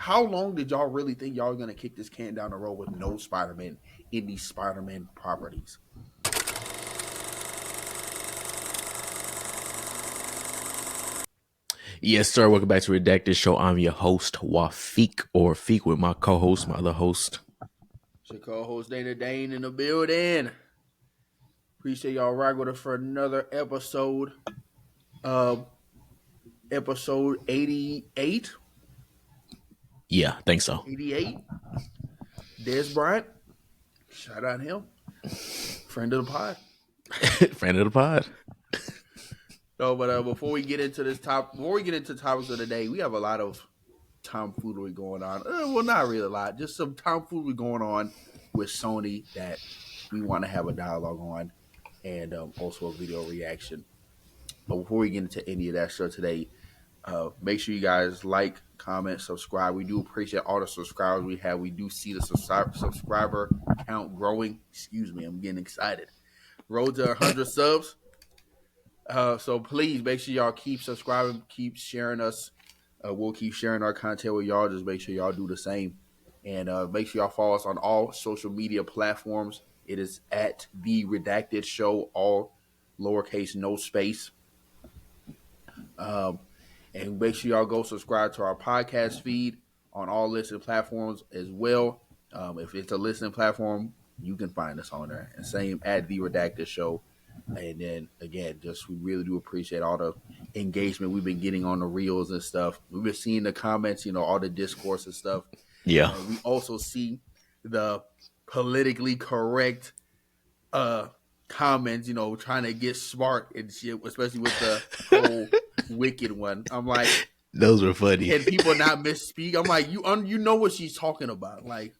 how long did y'all really think y'all were gonna kick this can down the road with no Spider-Man in these Spider-Man properties? Yes, sir. Welcome back to Redacted Show. I'm your host, Wafiq, or Feek with my co-host, my other host. It's your co-host Dana Dane in the building. Appreciate y'all rocking with us for another episode. Episode 88. Yeah, I think so. 88. Des Bryant. Shout out him. Friend of the pod. Friend of the pod. No, but before we get into topics of the day, we have a lot of tomfoolery going on. Well, not really a lot, just some tomfoolery going on with Sony that we want to have a dialogue on, and also a video reaction. But before we get into any of that stuff today, make sure you guys like, comment, subscribe. We do appreciate all the subscribers we have. We do see the subscriber count growing. Excuse me, I'm getting excited. Road to 100 subs. So please make sure y'all keep subscribing, keep sharing us. We'll keep sharing our content with y'all. Just make sure y'all do the same. And make sure y'all follow us on all social media platforms. It is at The Redacted Show, all lowercase, no space. And make sure y'all go subscribe to our podcast feed on all listening platforms as well. If it's a listening platform, you can find us on there. And same at The Redacted Show. And then again, we really do appreciate all the engagement we've been getting on the reels and stuff. We've been seeing the comments, all the discourse and stuff. Yeah. We also see the politically correct comments, trying to get smart and shit, especially with the whole Wicked one. I'm like, those were funny. Can people not misspeak? I'm like, you know what she's talking about, like.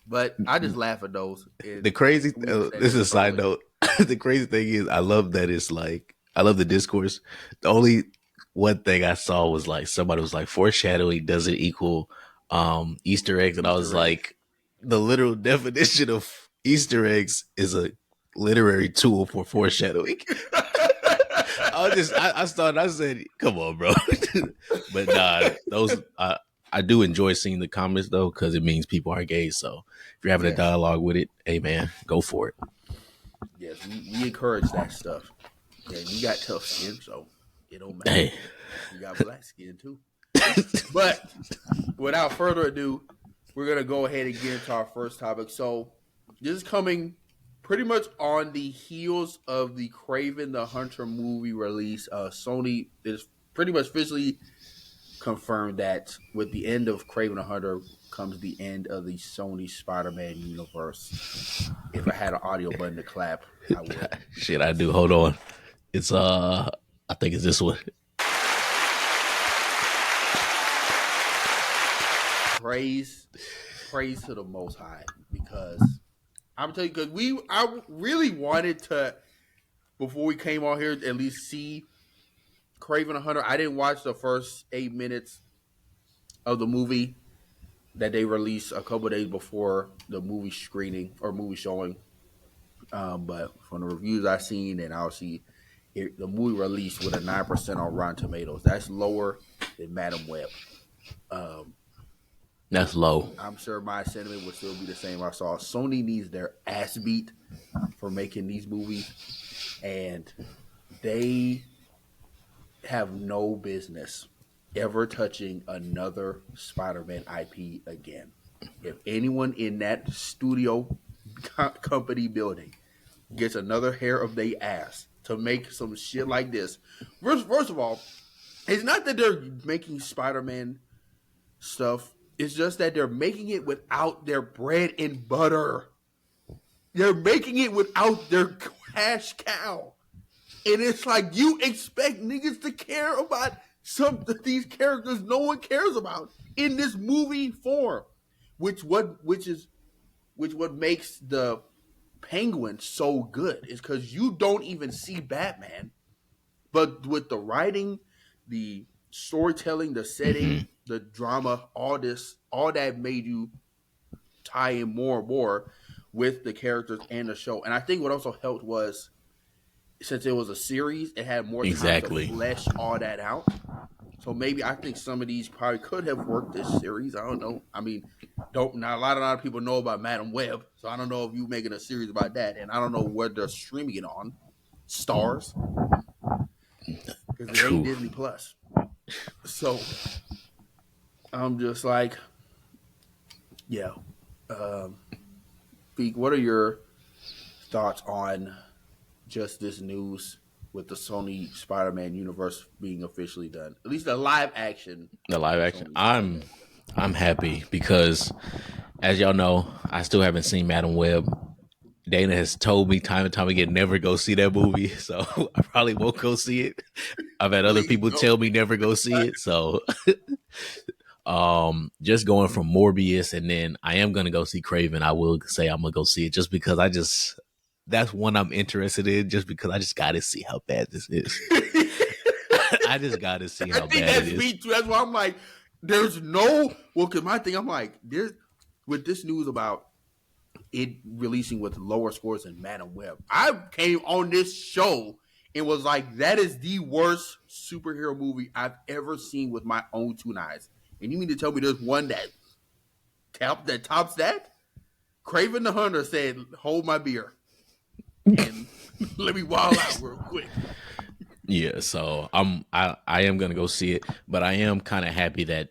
But I just laugh at those. The crazy, this is a side note. The crazy thing is, I love that it's like, I love the discourse. The only one thing I saw was like, somebody was like, foreshadowing doesn't equal Easter eggs. And I was like, the literal definition of Easter eggs is a literary tool for foreshadowing. I said, come on, bro. But nah, those, I do enjoy seeing the comments though, because it means people are engaged. So if you're having a dialogue with it, hey man, go for it. Yes, we encourage that stuff. Yeah, you got tough skin, so it don't matter. Hey. You got black skin too. But without further ado, we're gonna go ahead and get into our first topic. So this is coming pretty much on the heels of the Kraven the Hunter movie release. Sony is pretty much officially confirmed that with the end of Kraven the Hunter comes the end of the Sony Spider-Man universe. If I had an audio button to clap, I would. Shit, I do. Hold on. It's I think it's this one. Praise to the Most High, because I'm telling you, because I really wanted to, before we came on here, at least see Kraven the Hunter. I didn't watch the first 8 minutes of the movie that they released a couple of days before the movie screening or movie showing. But from the reviews I've seen, and obviously the movie released with a 9% on Rotten Tomatoes. That's lower than Madam Web. That's low. I'm sure my sentiment would still be the same. I saw Sony needs their ass beat for making these movies, and they have no business ever touching another Spider-Man IP again. If anyone in that studio company building gets another hair of their ass to make some shit like this, first of all, it's not that they're making Spider-Man stuff. It's just that they're making it without their bread and butter. They're making it without their cash cow. And it's like, you expect niggas to care about some of these characters no one cares about in this movie form. Which what makes the Penguin so good is because you don't even see Batman. But with the writing, the storytelling, the setting, the drama, all that made you tie in more and more with the characters and the show. And I think what also helped was, since it was a series, it had more time to flesh all that out. So maybe I think some of these probably could have worked this series. I don't know. I mean, don't not a lot of people know about Madam Web, so I don't know if you making a series about that, and I don't know what they're streaming it on. Stars, because it ain't True. Disney Plus. So I'm just like, yeah. Um, Feek, what are your thoughts on just this news with the Sony Spider-Man universe being officially done? At least the live action. The live action. Sony I'm Spider-Man. I'm happy because, as y'all know, I still haven't seen Madam Web. Dana has told me time and time again never go see that movie, so I probably won't go see it. I've had other Please people don't. tell me never go see it, so just going from Morbius, and then I am gonna go see Craven. I will say I'm gonna go see it just because that's one I'm interested in, just because I just gotta see how bad this is. I just gotta see I how think bad it that's is. me too. That's why I'm like, there's no. Well, because my thing, I'm like, there's with this news about it releasing with lower scores than Madam Web. I came on this show and was like, that is the worst superhero movie I've ever seen with my own two eyes. And you mean to tell me there's one that tops that? Craven the Hunter said, "Hold my beer and let me wild out real quick." Yeah, so I am gonna go see it, but I am kind of happy that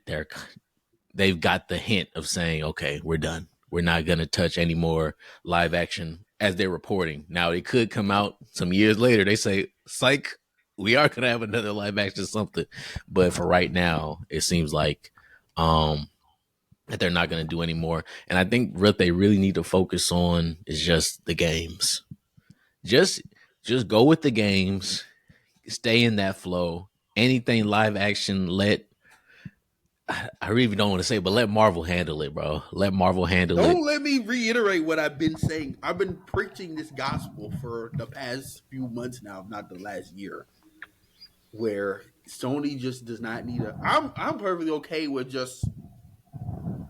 they've got the hint of saying, okay, we're done. We're not gonna touch any more live action as they're reporting. Now it could come out some years later. They say, psych, we are gonna have another live action something. But for right now, it seems like that they're not gonna do any more. And I think what they really need to focus on is just the games. Just just go with the games, stay in that flow. Anything live action, I really don't want to say, but let Marvel handle it, bro. Let Marvel handle it. Don't let me reiterate what I've been saying. I've been preaching this gospel for the past few months now, if not the last year, where Sony just does not need a. I'm perfectly okay with just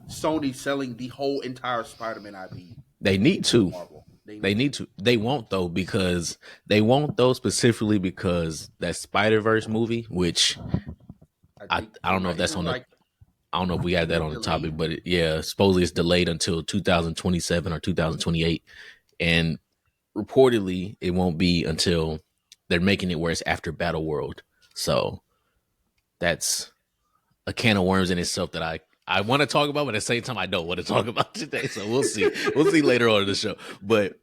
Sony selling the whole entire Spider-Man IP They need to to. Marvel. They They need need to. to. They won't though, because they won't though specifically because that Spider Verse movie, which I I think I don't know if that's on the I don't know if we had isn't that it on the topic, delayed? but yeah, supposedly it's delayed until 2027 or 2028, and reportedly it won't be until they're making it where it's after Battle World. So that's a can of worms in itself that I want to talk about, but at the same time I don't want to talk about today. So we'll see. We'll see later on in the show. But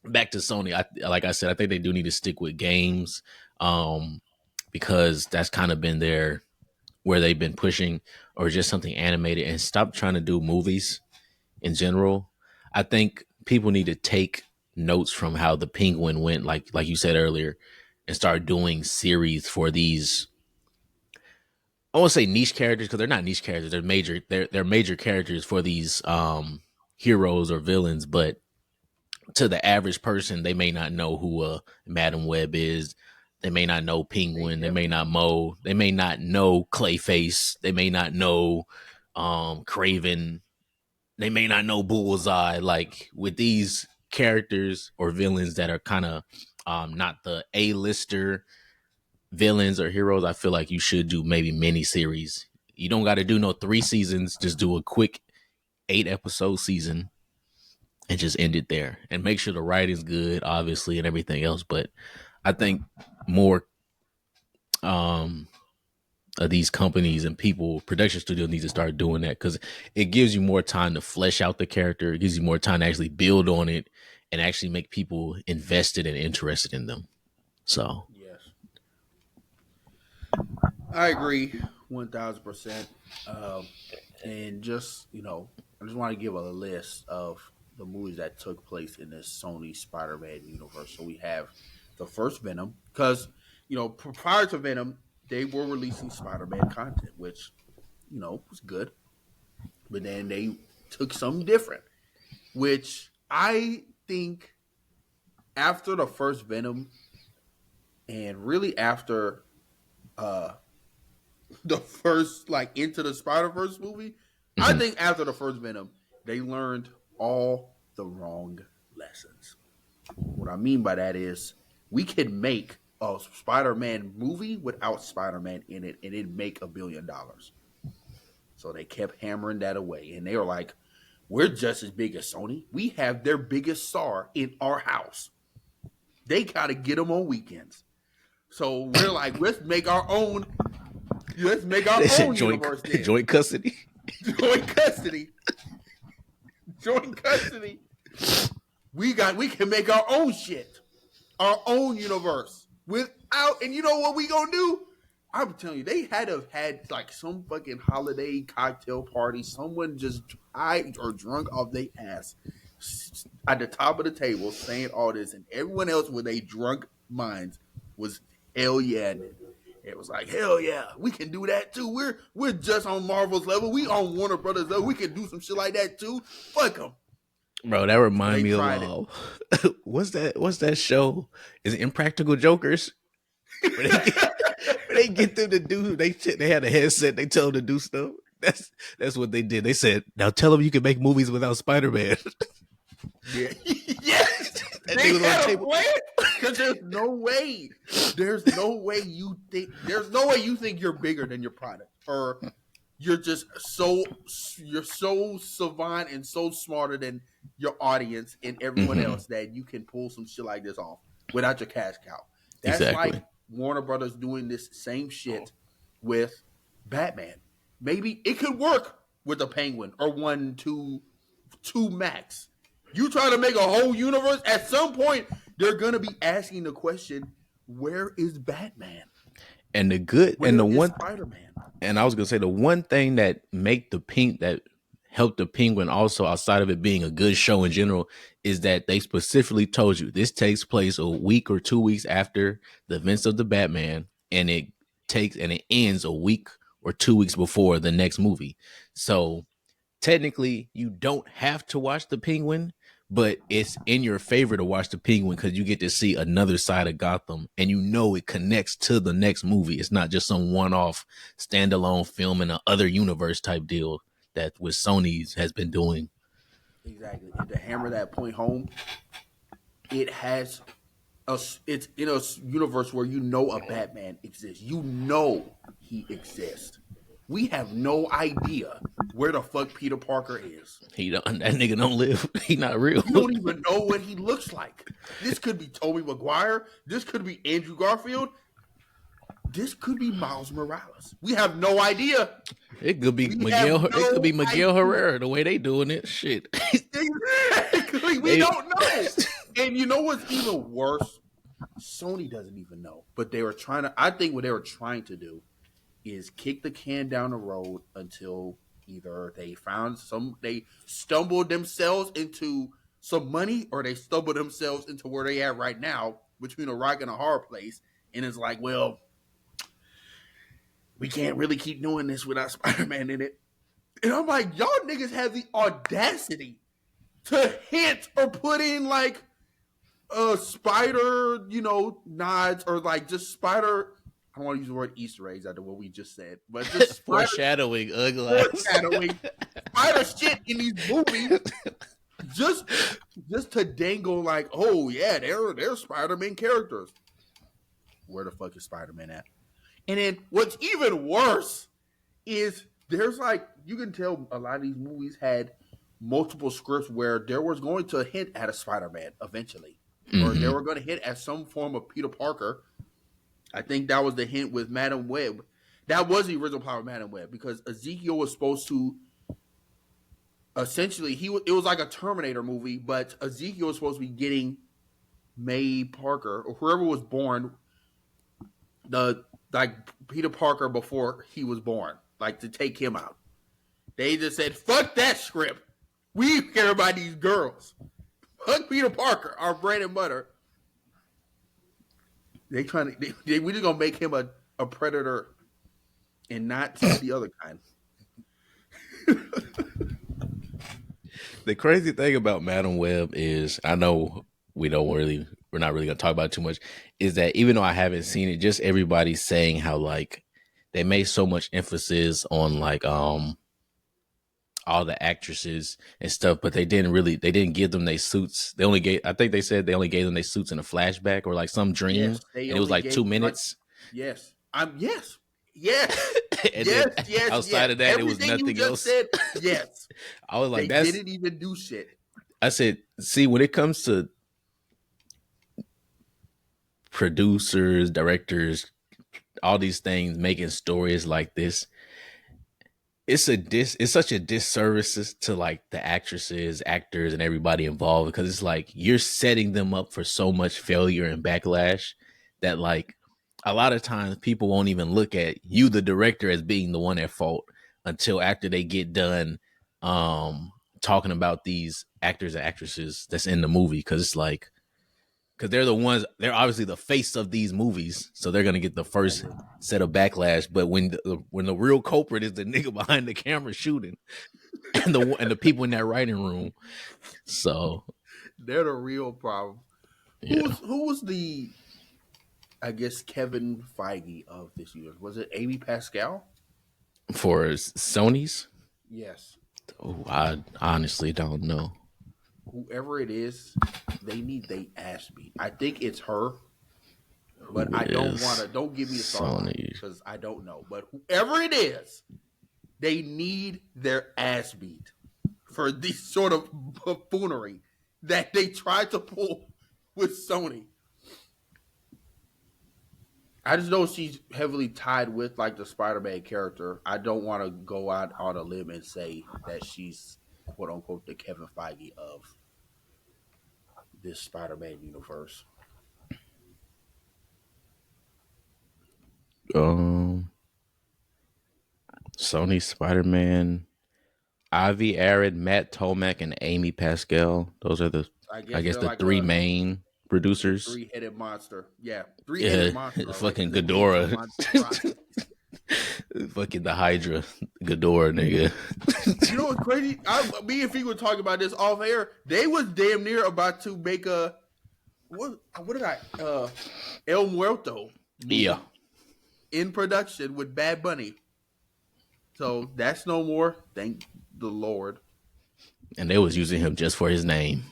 back to Sony, like I said, I think they do need to stick with games, um, because that's kind of been their where they've been pushing, or just something animated, and stop trying to do movies in general. I think people need to take notes from how the Penguin went, like you said earlier, and start doing series for these. I won't say niche characters because they're not niche characters. They're major. They're major characters for these heroes or villains, but to the average person, they may not know who Madam Web is. They may not know They Penguin. They may definitely not don't. know. They may not know Clayface. They may not know Craven. They may not know Bullseye. Like with these characters or villains that are kind of not the A-lister villains or heroes, I feel like you should do maybe mini series. You don't got to do no 3 seasons. Just do a quick 8 episode season and just end it there, and make sure the writing's good, obviously, and everything else. But I think more um of these companies and people, production studios, need to start doing that, because it gives you more time to flesh out the character. It gives you more time to actually build on it and actually make people invested and interested in them. So Yes, I agree 1,000%. Um, and just I just want to give a list of the movies that took place in this Sony Spider-Man universe. So we have the first Venom, because prior to Venom, they were releasing Spider-Man content, which was good, but then they took something different, which I think after the first Venom and really after uh the first like Into the Spider Verse movie, I mhm. think after the first Venom, they learned all the wrong lessons. What I mean by that is we can make a Spider-Man movie without Spider-Man in it, and it'd make $1 billion. So they kept hammering that away, and they were like, "We're just as big as Sony. We have their biggest star in our house. They gotta get them on weekends." So we're like, let's make our own. Let's make our own universe. Then. Joint custody. Joint custody. Joint custody. We can make our own shit, our own universe without. And you know what we gonna do? I'm telling you, they had to have had like some fucking holiday cocktail party. Someone just high or drunk off their ass at the top of the table saying all this, and everyone else with a drunk minds was hell yeah. It was like, hell yeah, we can do that too. We're just on Marvel's level. We on Warner Brothers level. We can do some shit like that too. Fuck them. Bro, that remind me of what's that show? Is it Impractical Jokers? Where they get them to do, they had a headset, they tell them to do stuff. That's what they did. They said, now tell them you can make movies without Spider-Man. Yeah. Yes. They had a plan because there's no way you think you're bigger than your product, or you're so savant and so smarter than your audience and everyone else that you can pull some shit like this off without your cash cow. That's like Warner Brothers doing this same shit with Batman. Maybe it could work with a Penguin or two max. You try to make a whole universe, at some point they're gonna be asking the question, where is Batman? And the good where and the one Spider-Man? And I was gonna say the one thing that helped the Penguin also, outside of it being a good show in general, is that they specifically told you this takes place a week or 2 weeks after the events of the Batman, and it ends a week or 2 weeks before the next movie. So technically you don't have to watch the Penguin, but it's in your favor to watch the Penguin because you get to see another side of Gotham, and you know it connects to the next movie. It's not just some one-off standalone film in an other universe type deal that with Sony's has been doing. Exactly. And to hammer that point home, it's in a universe where you know a Batman exists. You know he exists. We have no idea where the fuck Peter Parker is. That nigga don't live. He not real. You don't even know what he looks like. This could be Tobey Maguire. This could be Andrew Garfield. This could be Miles Morales. We have no idea. It could be Miguel Herrera. The way they doing it, shit. Exactly. We don't know. And you know what's even worse? Sony doesn't even know. But I think what they were trying to do is kick the can down the road until either they stumbled themselves into some money, or they stumbled themselves into where they at right now, between a rock and a hard place. And it's like, well, we can't really keep doing this without Spider-Man in it. And I'm like, y'all niggas have the audacity to hint or put in like a spider, nods, or like just spider. I don't want to use the word Easter eggs after what we just said, but just foreshadowing, spider shit in these movies, just to dangle like, oh yeah, they're Spider-Man characters. Where the fuck is Spider-Man at? And then what's even worse is there's like, you can tell a lot of these movies had multiple scripts where there was going to hint at a Spider-Man eventually, or they were going to hint at some form of Peter Parker. I think that was the hint with Madam Web. That was the original plot of Madam Web, because Ezekiel was supposed to essentially it was like a Terminator movie, but Ezekiel was supposed to be getting May Parker or whoever was born, Peter Parker before he was born, like to take him out. They just said, fuck that script. We care about these girls. Fuck Peter Parker, our bread and butter. We just gonna make him a predator and not the other kind. The crazy thing about Madam Web is, I know we're not really gonna talk about it too much, is that even though I haven't seen it, just everybody's saying how like they made so much emphasis on like all the actresses and stuff, but they didn't give them their suits. I think they said they only gave them their suits in a flashback or like some dream, Yes, they and it was only like gave 2 minutes. yes. Yes. Yes. And then Yes. outside of that, it was Everything you nothing just else. said, yes. I was like, They that's. didn't even do shit. I said, see, when it comes to producers, directors, all these things, making stories like this, it's such a disservice to like the actresses, actors, and everybody involved, because it's like you're setting them up for so much failure and backlash that like a lot of times people won't even look at you, the director, as being the one at fault until after they get done talking about these actors and actresses that's in the movie, because it's like, because they're obviously the face of these movies, so they're gonna get the first set of backlash. But when the real culprit is the nigga behind the camera shooting, and the people in that writing room, so They're the real problem. yeah. Who was the, I guess, Kevin Feige of this year? Was it Amy Pascal? For Sony's, Yes. oh, I honestly don't know. Whoever it is, they need they ass beat. I think it's her, but Who I don't is want to. Don't give me the star Sony? because I don't know. But whoever it is, they need their ass beat for this sort of buffoonery that they tried to pull with Sony. I just know she's heavily tied with like the Spider-Man character. I don't want to go out on a limb and say that she's quote unquote the Kevin Feige of this Spider-Man universe. Um, Sony Spider-Man, Avi Arad, Matt Tomac, and Amy Pascal. Those are I I guess guess they're the like three a main producers. three-headed monster. Yeah, three-headed Yeah, monster. I like fucking because they did some Ghidorah. monstrosities. Fucking the Hydra, Ghidorah, nigga. You know what's crazy? Me and Fee were talking about this off air. They was damn near about to make a what did I El Muerto movie Yeah, in production with Bad Bunny. So that's no more. Thank the Lord. and they was using him just for his name.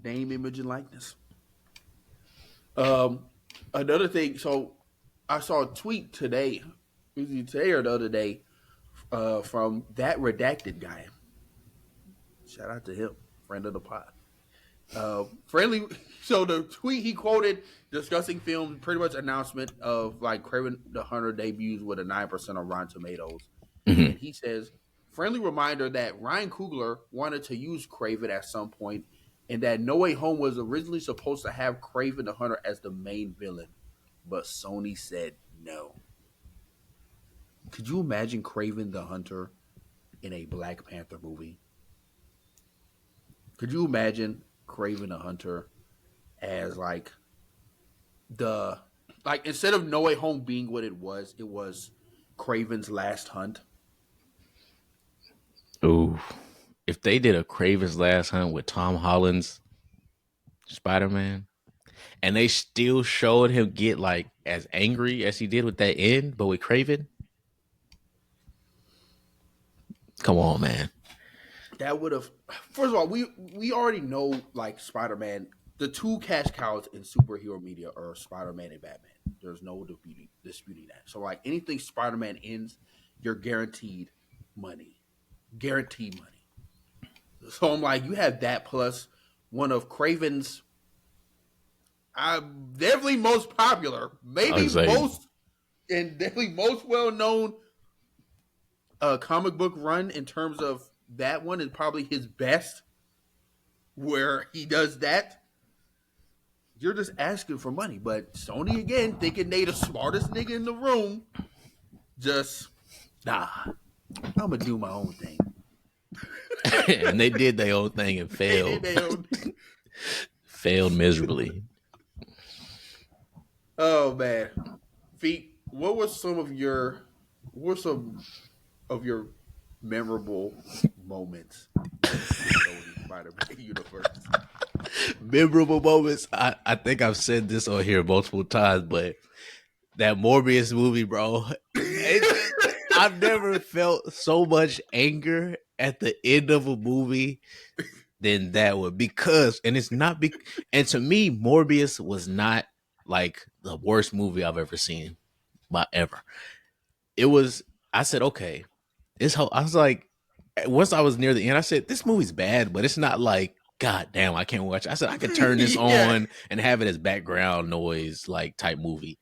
Name, image, and likeness. Um, another thing. So I saw a tweet today, either today or the other day, from that redacted guy. Shout out to him, friend of the pod. Friendly. So the tweet he quoted discussing film, pretty much announcement of like Kraven the Hunter debuts with a 9% on Rotten Tomatoes, Mhm. and he says, "Friendly reminder that Ryan Coogler wanted to use Kraven at some point, and that No Way Home was originally supposed to have Kraven the Hunter as the main villain, but Sony said no." Could you imagine Kraven the Hunter in a Black Panther movie? Could you imagine Kraven the Hunter as the instead of No Way Home being what it was Kraven's Last Hunt. Ooh, if they did a Craven's Last Hunt with Tom Holland's Spider-Man, and they still showed him get like as angry as he did with that end, but with Craven, come on, man. That would have, first of all, we already know like Spider-Man. The two cash cows in superhero media are Spider-Man and Batman. There's no disputing that. So like anything Spider-Man ends, you're guaranteed money, guaranteed money. So I'm like, you have that plus one of Craven's, definitely most popular, I maybe was like, most and definitely most well known comic book run in terms of that one is probably his best, where he does that. You're just asking for money, but Sony again thinking they the smartest nigga in the room. Just nah, I'm gonna do my own thing. and they did their own thing and They did failed, their own thing. failed miserably. Oh man, Feet. What were some of your memorable moments in the Sony Spider-Man universe? Memorable moments. I think I've said this on here multiple times, but that Morbius movie, bro. I've never felt so much anger at the end of a movie than that would, because and it's not big. And to me, Morbius was not like the worst movie I've ever seen, by ever. It was. I said, okay, this whole. I was like, once I was near the end, I said, this movie's bad, but it's not like, God damn, I can't watch it. I said, I could turn this Yeah. on and have it as background noise, like type movie.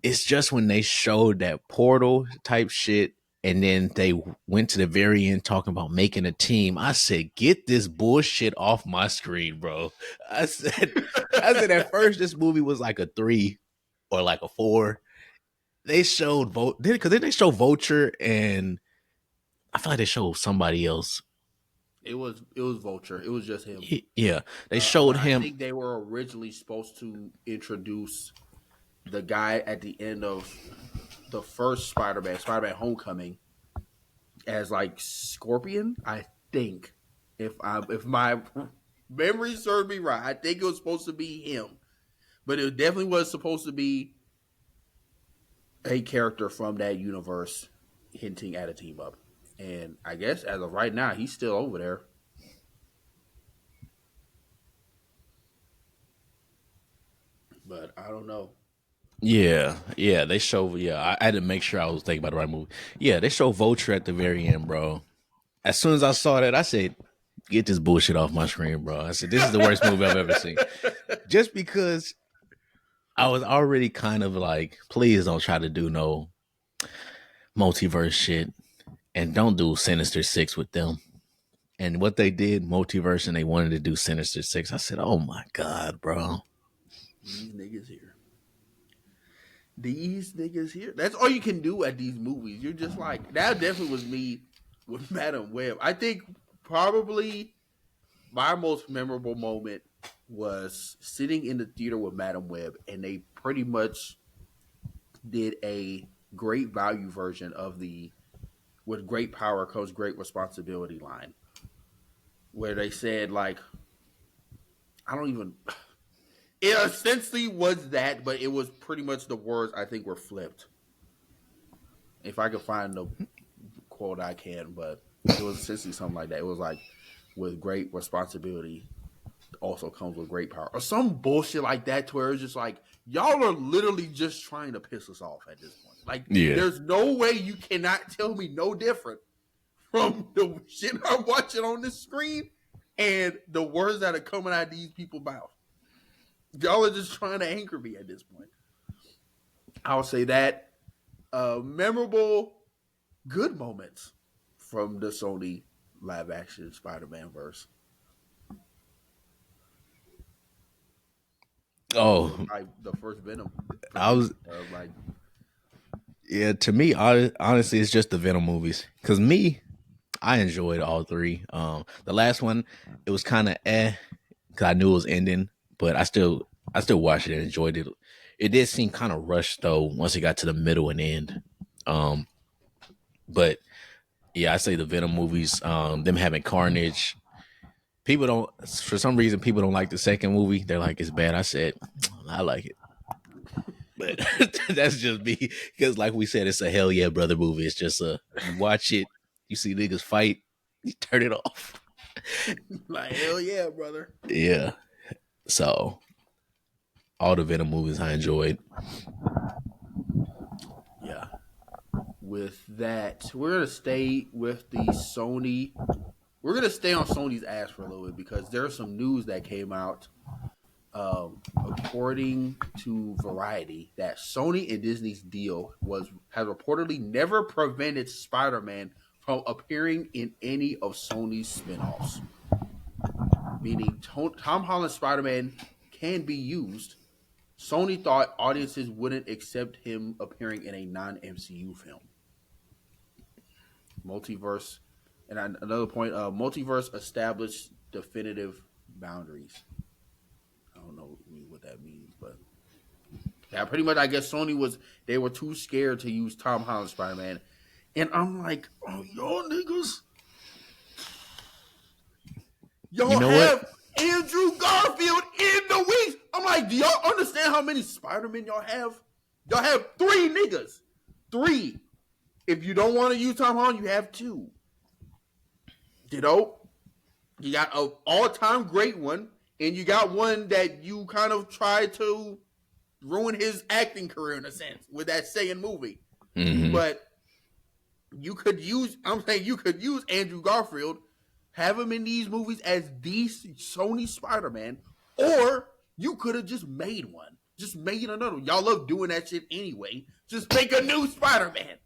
It's just when they showed that portal type shit, and then they went to the very end talking about making a team. I said, get this bullshit off my screen, bro. I said, at first this movie was like a 3 or like a 4. They showed because then they showed Vulture, and I feel like they showed somebody else. It was Vulture. It was just him. Yeah, they showed But him. I think they were originally supposed to introduce the guy at the end of the first Spider-Man Homecoming, as like Scorpion. I think if my memory serves me right, I think it was supposed to be him, but it definitely was supposed to be a character from that universe hinting at a team up. And I guess as of right now, he's still over there. But I don't know. Yeah, they show. Yeah, I had to make sure I was thinking about the right movie. Yeah, they show Vulture at the very end, bro. As soon as I saw that, I said, "Get this bullshit off my screen, bro." I said, "This is the worst movie I've ever seen." Just because I was already kind of like, please don't try to do no multiverse shit, and don't do Sinister Six with them. And what they did, multiverse, and they wanted to do Sinister Six. I said, "Oh my god, bro." These niggas here. These niggas here. That's all you can do at these movies. You're just like, that definitely was me with Madam Web. I think probably my most memorable moment was sitting in the theater with Madam Web, and they pretty much did a great value version of the "with great power comes great responsibility" line, where they said, like, I don't even. It essentially was that, but it was pretty much the words I think were flipped. If I could find the quote, I can, but it was essentially something like that. It was like, with great responsibility also comes with great power. Or some bullshit like that, to where it's just like, y'all are literally just trying to piss us off at this point. Like, there's no way you cannot tell me no different from the shit I'm watching on the screen and the words that are coming out of these people's mouths. Y'all are just trying to anchor me at this point. I'll say that. Memorable, good moments from the Sony live action Spider-Man verse. Oh, Like the first Venom. I was like, yeah. To me, honestly, it's just the Venom movies. Cause I enjoyed all 3. The last one, it was kind of cause I knew it was ending, but I still watched it and enjoyed it. It did seem kind of rushed though once it got to the middle and end. But yeah, I say the Venom movies, them having Carnage. People don't, for some reason, people don't like the second movie. They're like, it's bad. I said, I like it. But that's just me. Because like we said, it's a hell yeah, brother movie. It's just you watch it, you see niggas fight, you turn it off. like, hell yeah, brother. Yeah. So all the Venom movies I enjoyed. Yeah. With that, we're gonna stay with the Sony. We're gonna stay on Sony's ass for a little bit, because there's some news that came out, according to Variety, that Sony and Disney's deal has reportedly never prevented Spider-Man from appearing in any of Sony's spinoffs. Meaning, Tom Holland's Spider-Man can be used. Sony thought audiences wouldn't accept him appearing in a non-MCU film. Multiverse, and another point, multiverse established definitive boundaries. I don't know what that means, but yeah, pretty much, I guess they were too scared to use Tom Holland's Spider-Man. And I'm like, oh, y'all niggas, y'all have Andrew Garfield in the wings. I'm like, do y'all understand how many Spider-Men y'all have? Y'all have 3 niggas. 3. If you don't want to use Tom Holland, you have 2. You know, you got an all-time great one, and you got one that you kind of tried to ruin his acting career in a sense with that second movie. Mm-hmm. But you could use Andrew Garfield, have him in these movies as the Sony Spider-Man, or you could have just made one. Just made another one. Y'all love doing that shit anyway. Just make a new Spider-Man.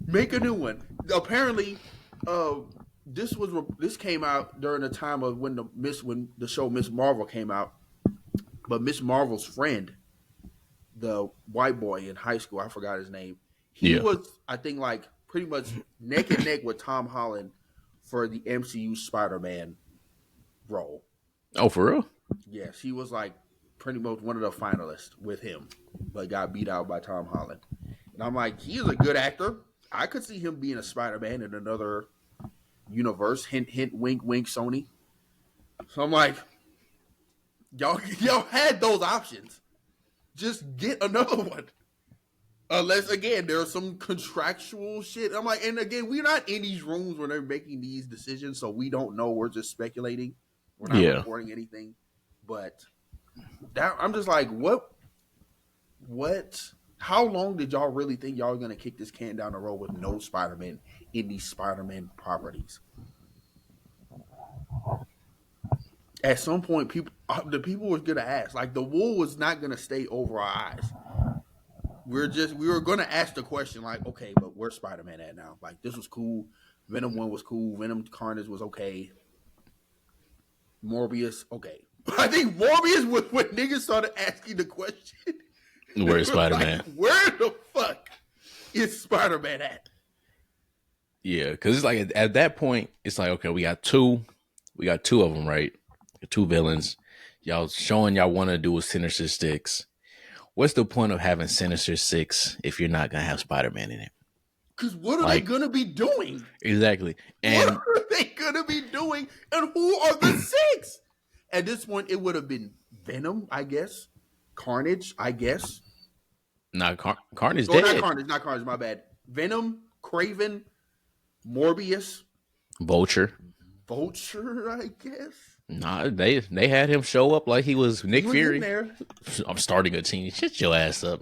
Make a new one. Apparently, this came out during the time of when the show Miss Marvel came out. But Miss Marvel's friend, the white boy in high school, I forgot his name. He was, I think, like pretty much neck and neck with Tom Holland for the MCU Spider-Man role. Oh, for real? Yes, he was like pretty much one of the finalists with him, but got beat out by Tom Holland. And I'm like, he's a good actor. I could see him being a Spider-Man in another universe. Hint, hint, wink, wink, Sony. So I'm like, y'all had those options. Just get another one. Unless, again, there's some contractual shit. I'm like, and again, we're not in these rooms when they're making these decisions, so we don't know. We're just speculating. We're not reporting anything. But I'm just like, what? How long did y'all really think y'all were going to kick this can down the road with no Spider-Man in these Spider-Man properties? At some point, the people were going to ask. Like, the wool was not going to stay over our eyes. We were going to ask the question, like, okay, but where's Spider-Man at now? Like, this was cool. Venom 1 was cool. Venom Carnage was okay. Morbius, okay. But I think Morbius was when niggas started asking the question. Where's Spider-Man? Like, where the fuck is Spider-Man at? Yeah, because it's like at that point, it's like, okay, we got two of them, right? Two villains. Y'all showing y'all want to do a Sinister Six. What's the point of having Sinister Six if you're not gonna have Spider-Man in it? Because what are they gonna be doing? Exactly. And what are they gonna be doing? And who are the six? At this point, it would have been Venom, I guess. Carnage, I guess. Not Carnage dead. Not Carnage, my bad. Venom, Craven, Morbius. Vulture, I guess. Nah, they had him show up like he was Nick Fury. In there. I'm starting a team. Shut your ass up.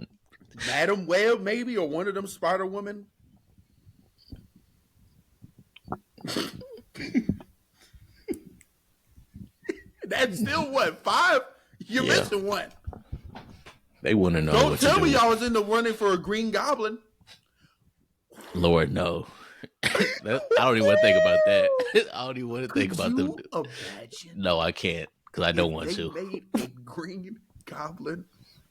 Madam Web, maybe, or one of them Spider Women. That's still what, 5? You're missing one. They wouldn't know. Don't tell me y'all was in the running for a Green Goblin. Lord, no. I don't even want to think about that. I don't even want to think about them. Imagine? No, I can't because I don't want to. They made a Green Goblin,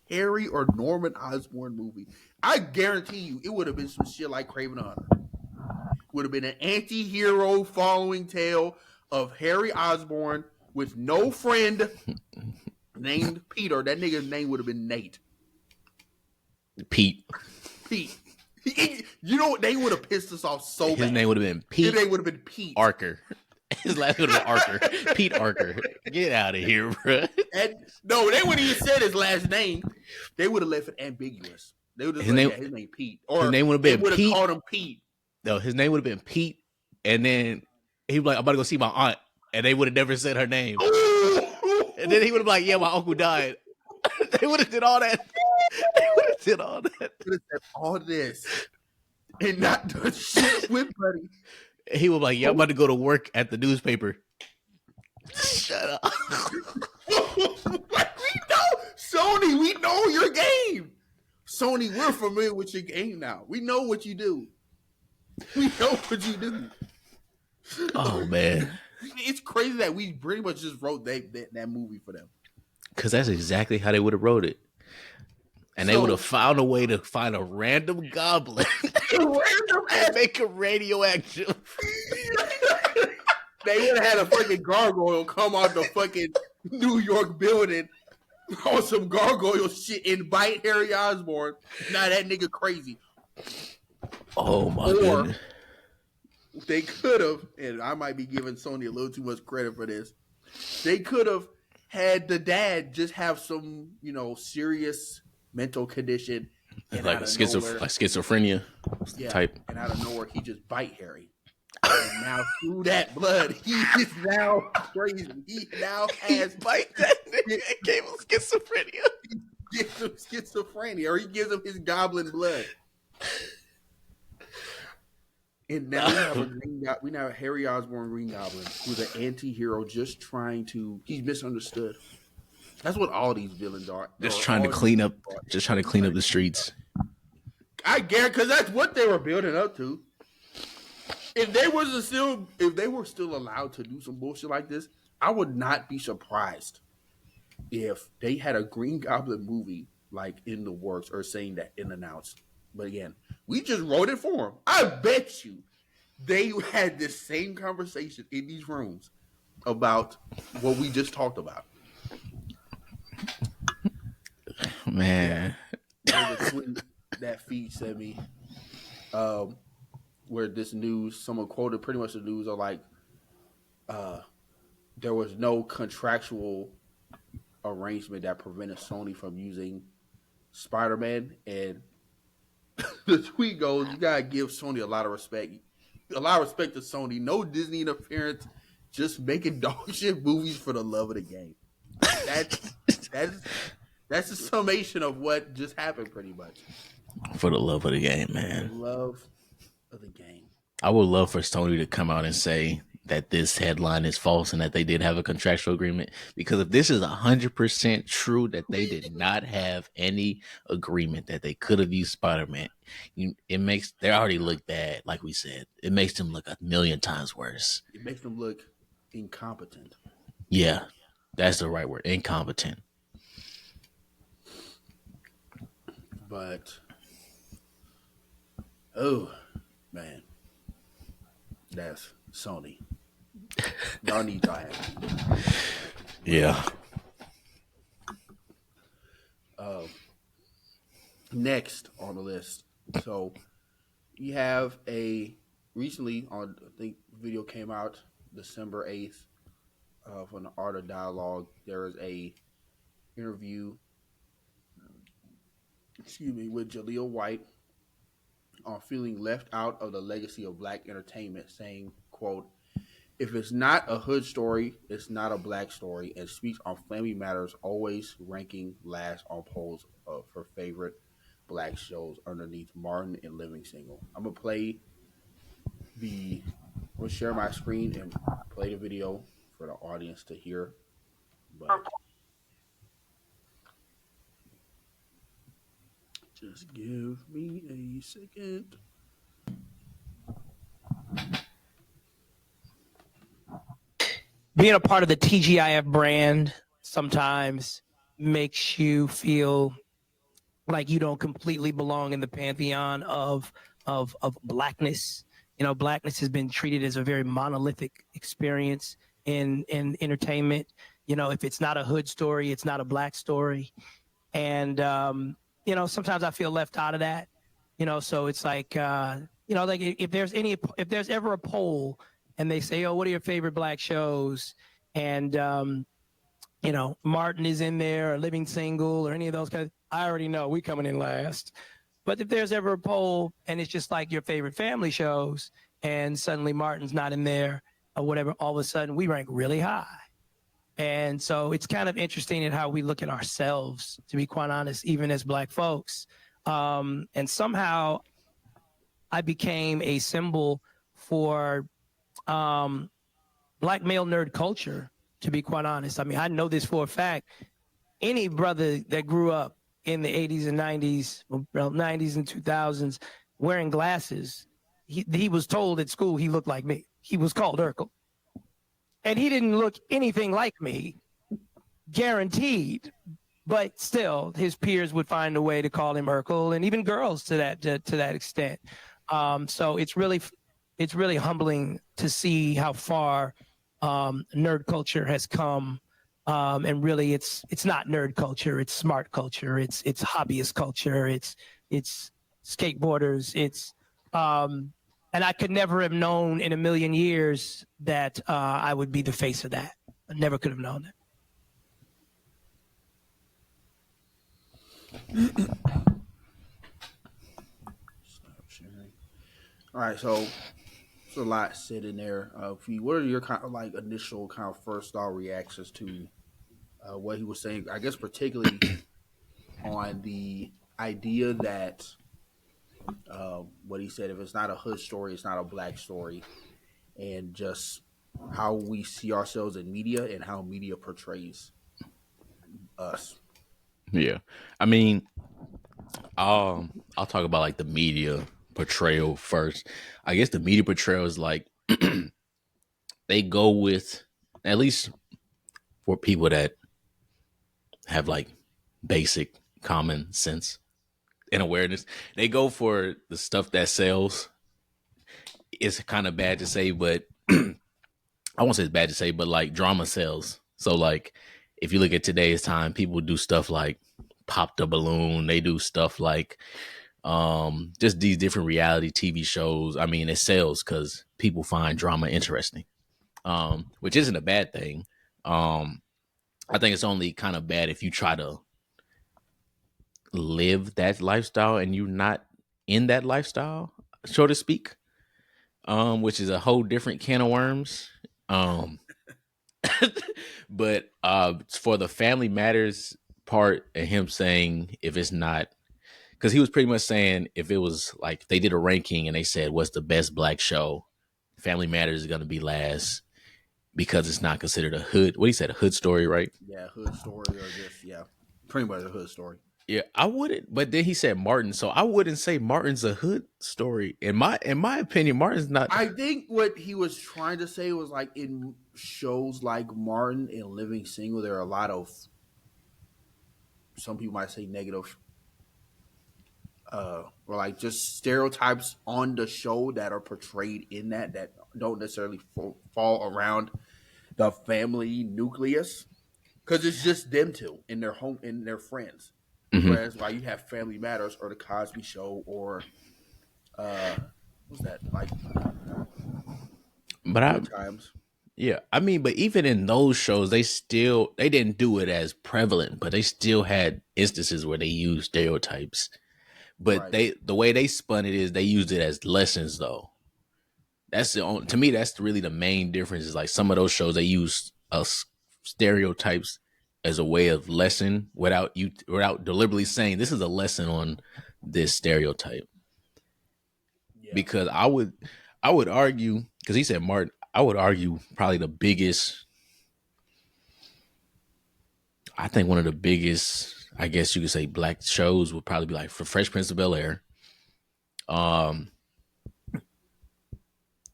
Harry or Norman Osborn movie. I guarantee you, it would have been some shit like Craven the Hunter. Would have been an anti-hero following tale of Harry Osborn with no friend named Peter. That nigga's name would have been Nate. Pete. You know what? They would have pissed us off so bad. His name would have been Pete. His name would have been Pete Arker. His last name would have been Arker. Pete Arker. Get out of here, bro. And no, they wouldn't even said his last name. They would have left it ambiguous. They would have his name Pete. Or his name would have been Pete. They would have called him Pete. No, his name would have been Pete. And then he'd be like, I'm about to go see my aunt. And they would have never said her name. And then he would have been like, yeah, my uncle died. They would have did all that. They would have did all that. Would have said all this. And not done shit with Buddy. He was like, yeah, I'm about to go to work at the newspaper. Shut up. Like, we know, Sony, we know your game. Sony, we're familiar with your game now. We know what you do. We know what you do. Oh, man. It's crazy that we pretty much just wrote that movie for them. Because that's exactly how they would have wrote it. And they would have found a way to find a random goblin and make him radioactive. They would have had a fucking gargoyle come out the fucking New York building on some gargoyle shit and bite Harry Osborn. Now that nigga crazy. Oh my god. They could have, and I might be giving Sony a little too much credit for this. They could have had the dad just have some, serious mental condition, like schizophrenia type. And out of nowhere, he just bite Harry. And now through that blood, he is now crazy. He now has bite that nigga and gave him schizophrenia. He gives him schizophrenia, or he gives him his goblin blood. And now we now have Harry Osborn Green Goblin, who's an anti-hero just trying to he's misunderstood. That's what all these villains are. Just trying to clean up the streets. I guarantee, because that's what they were building up to. If they were still allowed to do some bullshit like this, I would not be surprised if they had a Green Goblin movie like in the works or saying that in announced. But again, we just wrote it for them. I bet you they had this same conversation in these rooms about what we just talked about. Man, yeah. There's a tweet that feed sent me, where this news, someone quoted pretty much the news of like, there was no contractual arrangement that prevented Sony from using Spider-Man, and the tweet goes, "You gotta give Sony a lot of respect to Sony. No Disney interference, just making dog shit movies for the love of the game." That's a summation of what just happened, pretty much. For the love of the game, man. For the love of the game. I would love for Sony to come out and say that this headline is false and that they did have a contractual agreement. Because if this is 100% true that they did not have any agreement that they could have used Spider-Man, they already look bad, like we said. It makes them look 1,000,000 times worse. It makes them look incompetent. Yeah, that's the right word, incompetent. But, oh, man, that's Sony. Y'all need y'all hands. Yeah. Next on the list, so you have recently on, I think video came out December 8th from the Art of Dialogue. There is a interview with Jaleel White on feeling left out of the legacy of black entertainment, saying, quote, "If it's not a hood story, it's not a black story," and speaks on family matters, always ranking last on polls for favorite black shows underneath Martin and Living Single. I'm gonna share my screen and play the video for the audience to hear. But just give me a second. Being a part of the TGIF brand sometimes makes you feel like you don't completely belong in the pantheon of blackness. You know, blackness has been treated as a very monolithic experience in entertainment. You know, if it's not a hood story, it's not a black story. And you know, sometimes I feel left out of that, you know, so it's like, you know, like if there's ever a poll and they say, oh, what are your favorite black shows? And, you know, Martin is in there or Living Single or any of those guys, I already know we coming in last. But if there's ever a poll and it's just like your favorite family shows and suddenly Martin's not in there or whatever, all of a sudden we rank really high. And so it's kind of interesting in how we look at ourselves, to be quite honest, even as black folks. And somehow I became a symbol for black male nerd culture, to be quite honest. I mean, I know this for a fact. Any brother that grew up in the 80s and 90s, well, 90s and 2000s, wearing glasses, he was told at school he looked like me. He was called Urkel. And he didn't look anything like me, guaranteed. But still, his peers would find a way to call him Urkel, and even girls to that extent. So it's really humbling to see how far nerd culture has come. And really, it's not nerd culture; it's smart culture. It's hobbyist culture. It's skateboarders. And I could never have known in a million years that I would be the face of that. I never could have known that. Stop sharing. All right, so It's a lot sitting there. What are your kind of like initial kind of first thought reactions to what he was saying? I guess particularly on the idea that what he said, if it's not a hood story, it's not a black story, and just how we see ourselves in media and how media portrays us. Yeah, I mean, I'll talk about like the media portrayal first. I guess the media portrayal is like they go with, at least for people that have like basic common sense and awareness, they go for the stuff that sells. It's kind of bad to say, but I won't say it's bad to say, but like drama sells. So like if you look at today's time, people do stuff like pop the balloon. They do stuff like just these different reality TV shows. I mean, it sells because people find drama interesting, which isn't a bad thing. Um, I think it's only kind of bad if you try to live that lifestyle and you're not in that lifestyle, so to speak. Which is a whole different can of worms. Um, but for the family matters part and him saying if it's not, because he was pretty much saying if it was like they did a ranking and they said what's the best black show, Family Matters is going to be last because it's not considered a hood. What he said, a hood story, right? Yeah, hood story or just pretty much a hood story. Yeah, I wouldn't. But then he said Martin, so I wouldn't say Martin's a hood story. In my opinion, Martin's not. I think what he was trying to say was like in shows like Martin and Living Single, there are a lot of some people might say negative or like just stereotypes on the show that are portrayed in that don't necessarily fall around the family nucleus because it's just them two in their home and their friends. Mhm. Whereas like you have Family Matters or the Cosby Show or uh what's that like But I, Good Times. yeah, I mean, but even in those shows, they didn't do it as prevalent, but they still had instances where they used stereotypes. But Right. the way they spun it is they used it as lessons though. That's the only, to me that's really the main difference is like some of those shows they use stereotypes as a way of lesson without deliberately saying this is a lesson on this stereotype. Yeah. Because I would argue, because he said Martin, I would argue probably the biggest, I think one of the biggest, I guess you could say, black shows would probably be like for Fresh Prince of Bel Air. Um,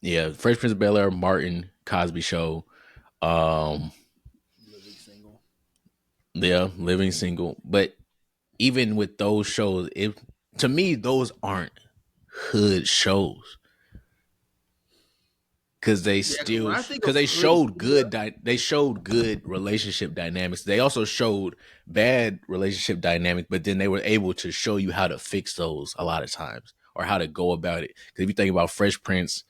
yeah, Fresh Prince of Bel Air, Martin, Cosby Show. Um, Living Single. yeah, Living Single. But even with those shows, it to me those aren't hood shows because they Yeah, because when still I think because of they hood showed media, they showed good relationship dynamics. They also showed bad relationship dynamic, but then they were able to show you how to fix those a lot of times or how to go about it. Because if you think about Fresh Prince,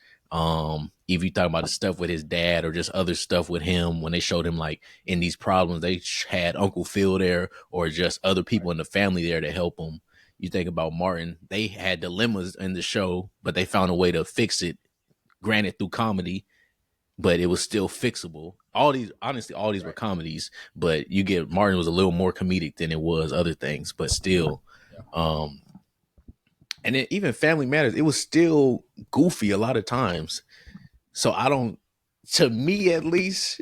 if you talk about the stuff with his dad or just other stuff with him, when they showed him like in these problems, they had Uncle Phil there or just other right, people in the family there to help him. You think about Martin, they had dilemmas in the show, but they found a way to fix it, granted through comedy, but it was still fixable. All these, honestly, all these were right, comedies, but you get Martin was a little more comedic than it was other things, but still. yeah, Um, and then even Family Matters, it was still goofy a lot of times. So I don't, to me at least,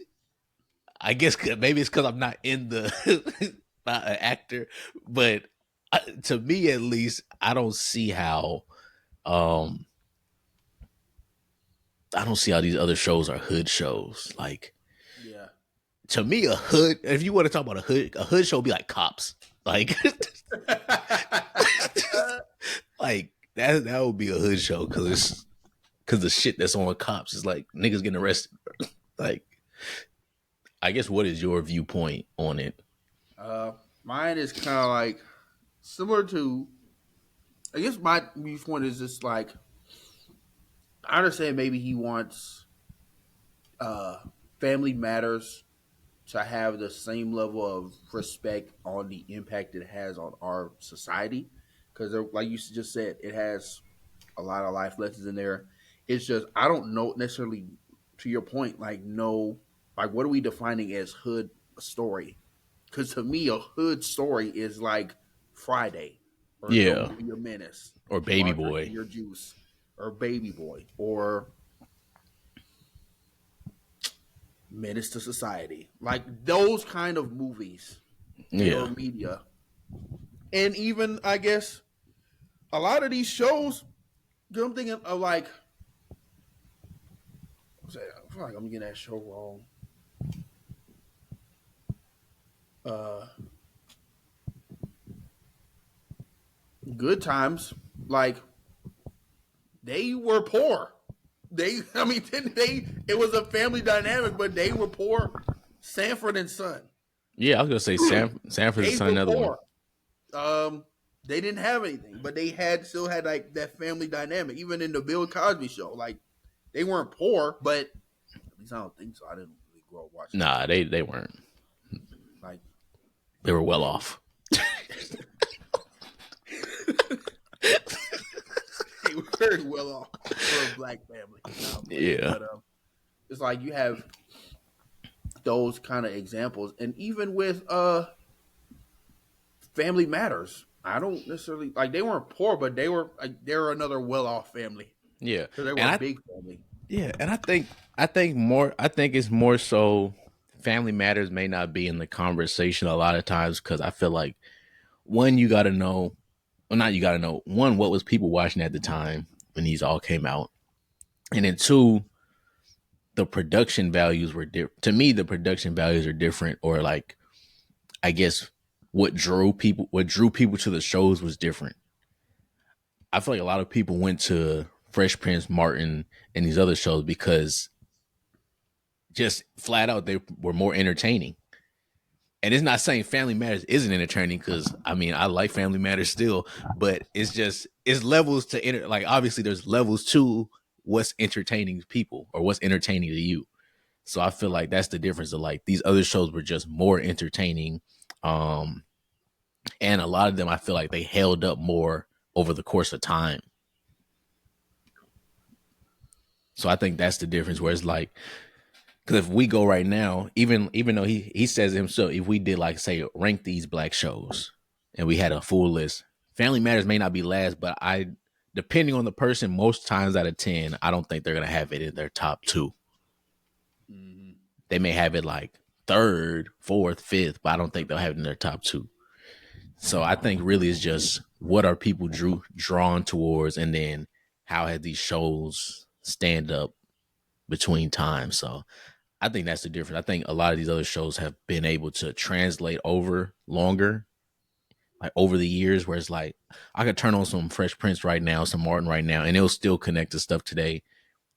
I guess maybe it's because I'm not in the, not an actor, but to me at least, I don't see how, um, I don't see how these other shows are hood shows. Like, yeah. to me, a hood. If you want to talk about a hood show would be like Cops. Like, like that would be a hood show because the shit that's on Cops is like niggas getting arrested. Like, I guess what is your viewpoint on it? uh, Mine is kind of like similar to. I guess my viewpoint is just like I understand maybe he wants uh, Family Matters to have the same level of respect on the impact it has on our society because like you just said, it has a lot of life lessons in there. It's just I don't know necessarily to your point, like what are we defining as hood story? Because to me, a hood story is like Friday, or Yeah. Don't Be a Menace, Or Baby Start Drinking Boy. Your Juice, or Baby Boy, or Menace to Society. Like those kind of movies Yeah. or media. And even, I guess, a lot of these shows, I'm thinking of like, I feel like I'm getting that show wrong. Uh, Good Times, like, they were poor. I mean, it was a family dynamic, but they were poor. Sanford and Son. Yeah, I was gonna say Sanford's They Son, were another one. poor. They didn't have anything, but they still had like that family dynamic. Even in the Bill Cosby show, like they weren't poor, but at least I don't think so. I didn't really grow up watching that Nah, show. they weren't. Like They were well they, off. they were very well off for a black family. Nah, Yeah. but it's like you have those kind of examples, and even with Family Matters, I don't necessarily like they weren't poor, but they were another well off family Yeah. because they were And a I big family. Yeah, and I think it's more so Family Matters may not be in the conversation a lot of times because I feel like one, you gotta know, well not you gotta know, one, what was people watching at the time when these all came out. And then two, the production values were different. To me, the production values are different, or like I guess what drew people to the shows was different. I feel like a lot of people went to Fresh Prince, Martin, and these other shows because just flat out they were more entertaining. And it's not saying Family Matters isn't entertaining because I mean I like Family Matters still, but it's levels to like obviously there's levels to what's entertaining people or what's entertaining to you. So I feel like that's the difference of like these other shows were just more entertaining. Um and a lot of them I feel like they held up more over the course of time. So I think that's the difference where it's like because if we go right now, even though he says it himself, if we did like say rank these black shows and we had a full list, Family Matters may not be last, but I depending on the person, most times out of 10, I don't think they're gonna have it in their top two. Mm-hmm. They may have it like third, fourth, fifth, but I don't think they'll have it in their top two. So I think really it's just what are people drawn towards, and then how have these shows stand up between time. So I think that's the difference. I think a lot of these other shows have been able to translate over longer, like over the years, where it's like I could turn on some Fresh Prince right now, some Martin right now, and it'll still connect to stuff today.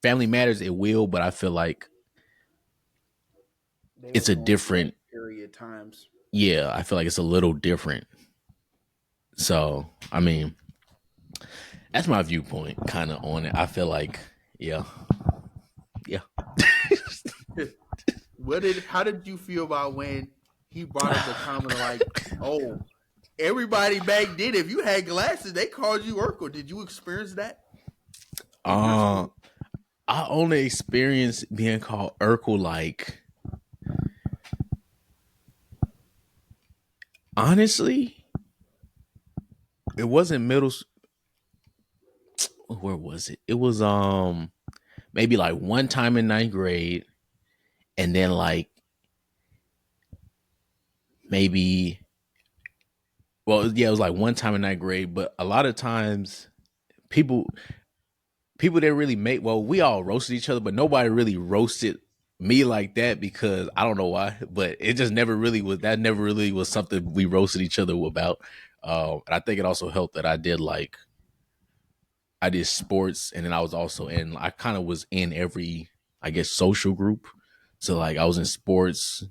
Family Matters, it will, but I feel like They were it's a going through like different, period times. yeah, I feel like it's a little different. So, I mean, that's my viewpoint kind of on it. I feel like, yeah, yeah. How did you feel about when he brought up the comment of like, oh, everybody back then, if you had glasses, they called you Urkel. Did you experience that in your Uh, school? I only experienced being called Urkel like honestly, it wasn't where was it? It was maybe like one time in ninth grade, and then like maybe well, yeah, it was like one time in ninth grade, but a lot of times people people didn't really make well, we all roasted each other, but nobody really roasted me like that because I don't know why, but it just never really was something we roasted each other about. And I think it also helped that I did sports, and then I was also in I kind of was in every I guess social group. So like I was in sports,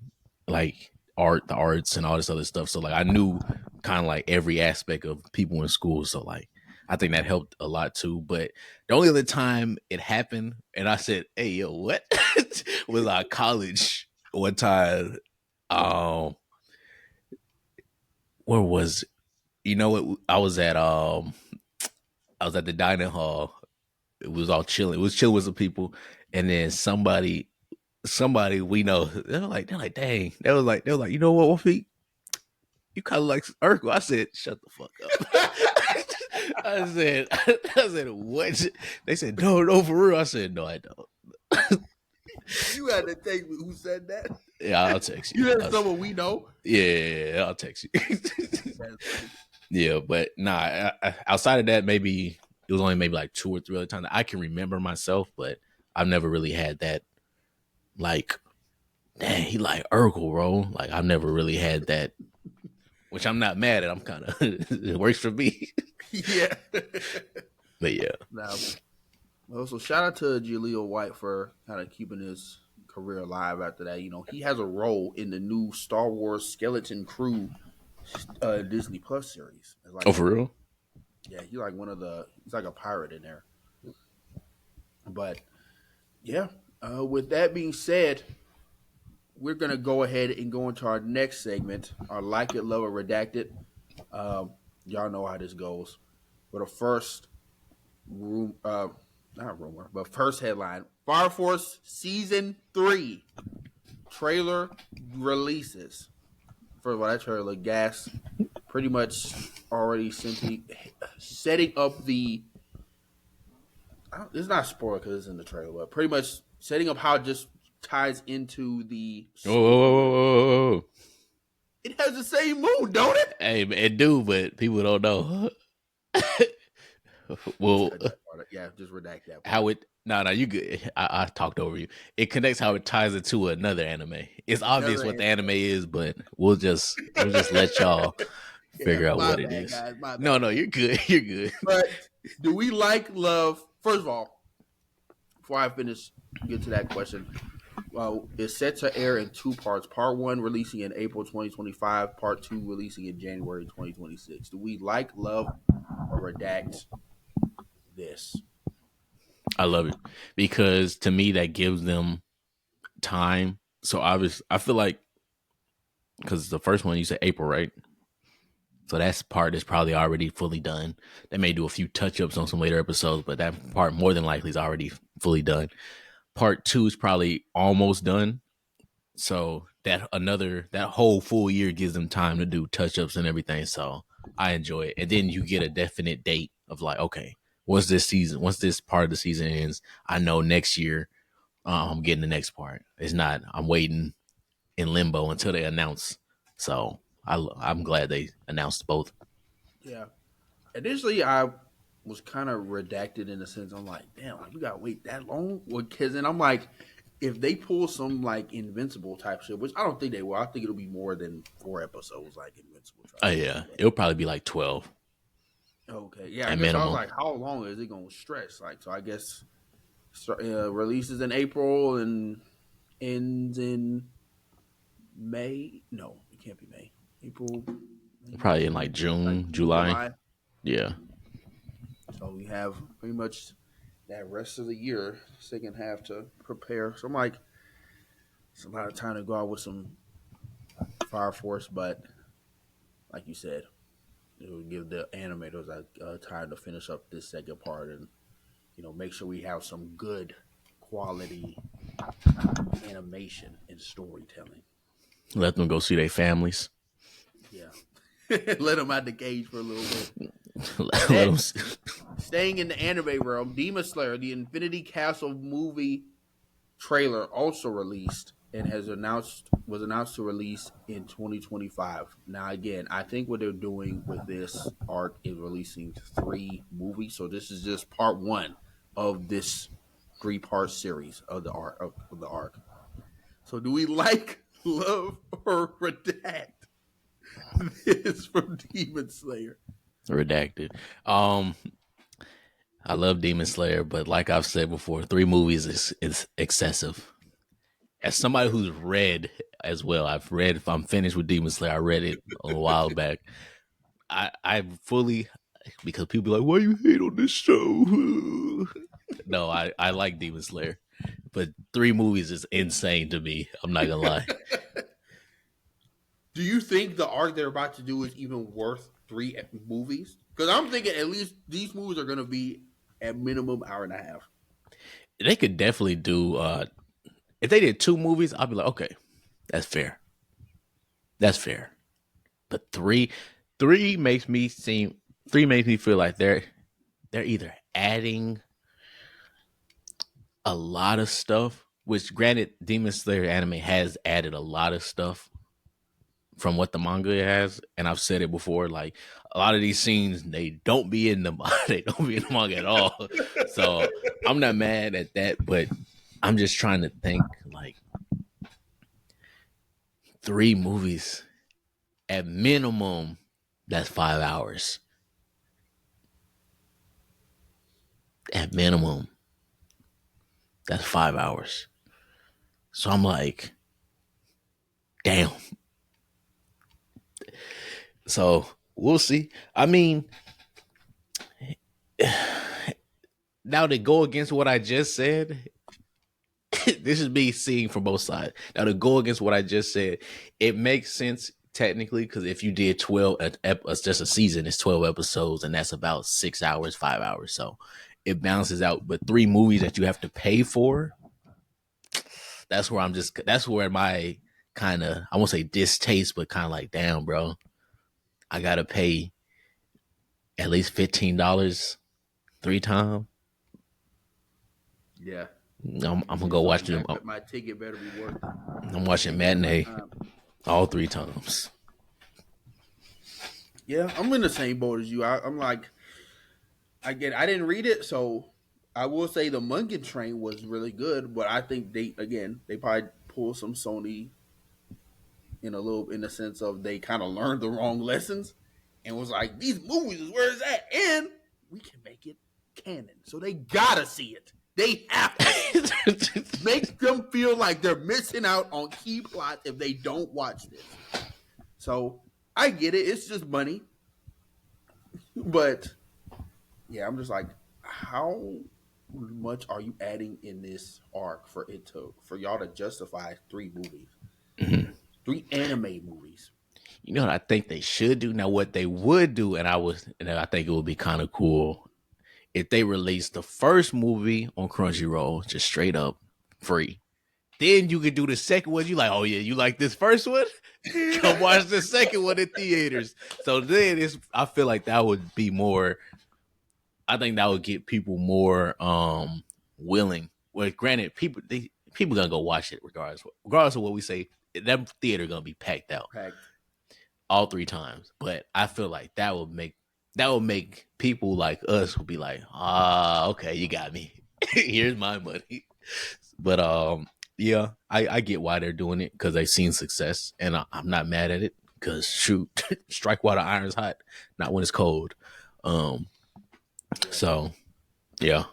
like the arts and all this other stuff. So like I knew kind of like every aspect of people in school. So like I think that helped a lot too. But the only other time it happened and I said, "Hey yo, what?" was college one time. Um where was you know what I was at the dining hall It was all chilling. It was chilling with some people, and then somebody we know, they're like, dang. They were like, you know what, Wolfie? You kind of like Urkel. I said, shut the fuck up. I said, what? They said, no, for real. I said, no, I don't. You had to take me who said that. Yeah, I'll text you. You had someone we know. Yeah, I'll text you. Yeah, but nah. Outside of that, maybe it was only maybe like 2 or 3 other times that I can remember myself, but I've never really had that. Like, dang, he like Urkel, bro. Like, I've never really had that, which I'm not mad at. I'm kind of it works for me. Yeah. But yeah. Now, also shout out to Jaleel White for kind of keeping his career alive after that. You know, he has a role in the new Star Wars Skeleton Crew Disney Plus series. Like, Oh, for real? Yeah, he's like a pirate in there. But yeah, with that being said, we're gonna go ahead and go into our next segment, our Like It, Love It, Redacted. Y'all know how this goes. For the first not rumor, but first headline: Fire Force Season 3 trailer releases. First of all, that trailer gas, pretty much already setting up the. It's not spoiler because it's in the trailer, but pretty much setting up how it just ties into the. Oh. It has the same moon, don't it? Hey, it do, but people don't know. Well, yeah, just redact that part. How it? No, you good. I talked over you. It connects how it ties into another anime. It's obvious what the anime is, but we'll just let y'all figure out what it is. Guys, no, you're good. You're good. But do we like love? First of all, before I get to that question. Well, it's set to air in 2 parts. Part 1 releasing in April 2025. Part 2 releasing in January 2026. Do we like, love, or redact this? I love it because to me that gives them time. So obviously, I feel like because the first one you said April, right? So that part is probably already fully done. They may do a few touch-ups on some later episodes, but that part more than likely is already fully done. Part 2 is probably almost done. So that whole full year gives them time to do touch-ups and everything. So I enjoy it. And then you get a definite date of like, okay, once this part of the season ends, I know next year I'm getting the next part. It's not, I'm waiting in limbo until they announce. So I'm glad they announced both. Yeah. Initially, I was kind of redacted in the sense I'm like, damn, we gotta wait that long? Because then I'm like, if they pull some like Invincible type shit, which I don't think they will, I think it'll be more than 4 episodes like Invincible. Oh yeah, it'll probably be like 12. Okay, yeah. I guess I was like, how long is it gonna stretch? Like, so I guess releases in April and ends in May. No, it can't be May. April. Probably in like June, July. Yeah. So we have pretty much that rest of the year, second half to prepare. So I'm like, it's a lot of time to go out with some Fire Force, but like you said, it will give the animators time to finish up this second part and make sure we have some good quality animation and storytelling. Let them go see their families. Yeah. Let them out the cage for a little bit. Let them Staying in the anime realm, Demon Slayer, the Infinity Castle movie trailer also released and was announced to release in 2025. Now again, I think what they're doing with this arc is releasing 3 movies. So this is just part 1 of this 3-part series of the arc. So do we like, love, or redact this from Demon Slayer? Redacted. I love Demon Slayer, but like I've said before, 3 movies is excessive. As somebody who's read as well, if I'm finished with Demon Slayer, I read it a while back. I fully, because people be like, why you hate on this show? No, I like Demon Slayer, but 3 movies is insane to me. I'm not gonna lie. Do you think the arc they're about to do is even worth 3 movies? Because I'm thinking at least these movies are going to be At minimum, hour and a half. They could definitely do. If they did 2 movies, I'd be like, okay, that's fair. That's fair. But three makes me seem. 3 makes me feel like they're either adding a lot of stuff, which granted, Demon Slayer anime has added a lot of stuff from what the manga has, and I've said it before. Like a lot of these scenes, they don't be in the they don't be in the manga at all. So I'm not mad at that, but I'm just trying to think like 3 movies at minimum. That's 5 hours at minimum. That's 5 hours. So I'm like, damn. So we'll see. I mean, now to go against what I just said, this is me seeing from both sides. Now to go against what I just said, it makes sense technically because if you did 12, just a season, it's 12 episodes, and that's about 6 hours, 5 hours. So it balances out. But 3 movies that you have to pay for, that's where my kind of, I won't say distaste, but kind of like, damn, bro, I gotta pay at least $15 3 times. Yeah. I'm gonna go watch them. My ticket better be worth it. I'm watching Matinee all 3 times. Yeah, I'm in the same boat as you. I'm like, I didn't read it, so I will say the Mungan Train was really good, but I think they probably pulled some Sony in the sense of they kind of learned the wrong lessons and was like, these movies is where it's at, and we can make it canon, so they gotta see it. They have to make them feel like they're missing out on key plots if they don't watch this. So I get it; it's just money, but yeah, I'm just like, how much are you adding in this arc for y'all to justify 3 movies, 3 anime movies? You know what I think they should do? Now, what they would do, and I think it would be kind of cool if they released the first movie on Crunchyroll, just straight up free. Then you could do the second one. You like, oh yeah, you like this first one? Come watch the second one in theaters. So then I feel like that would be more. I think that would get people more willing. Well, granted, people gonna go watch it regardless of what we say. That theater gonna be packed out all 3 times. But I feel like that would make people like us who be like, okay, you got me. Here's my money. But yeah, I get why they're doing it because they've seen success, and I'm not mad at it because shoot, strike while the iron's hot, not when it's cold. So yeah.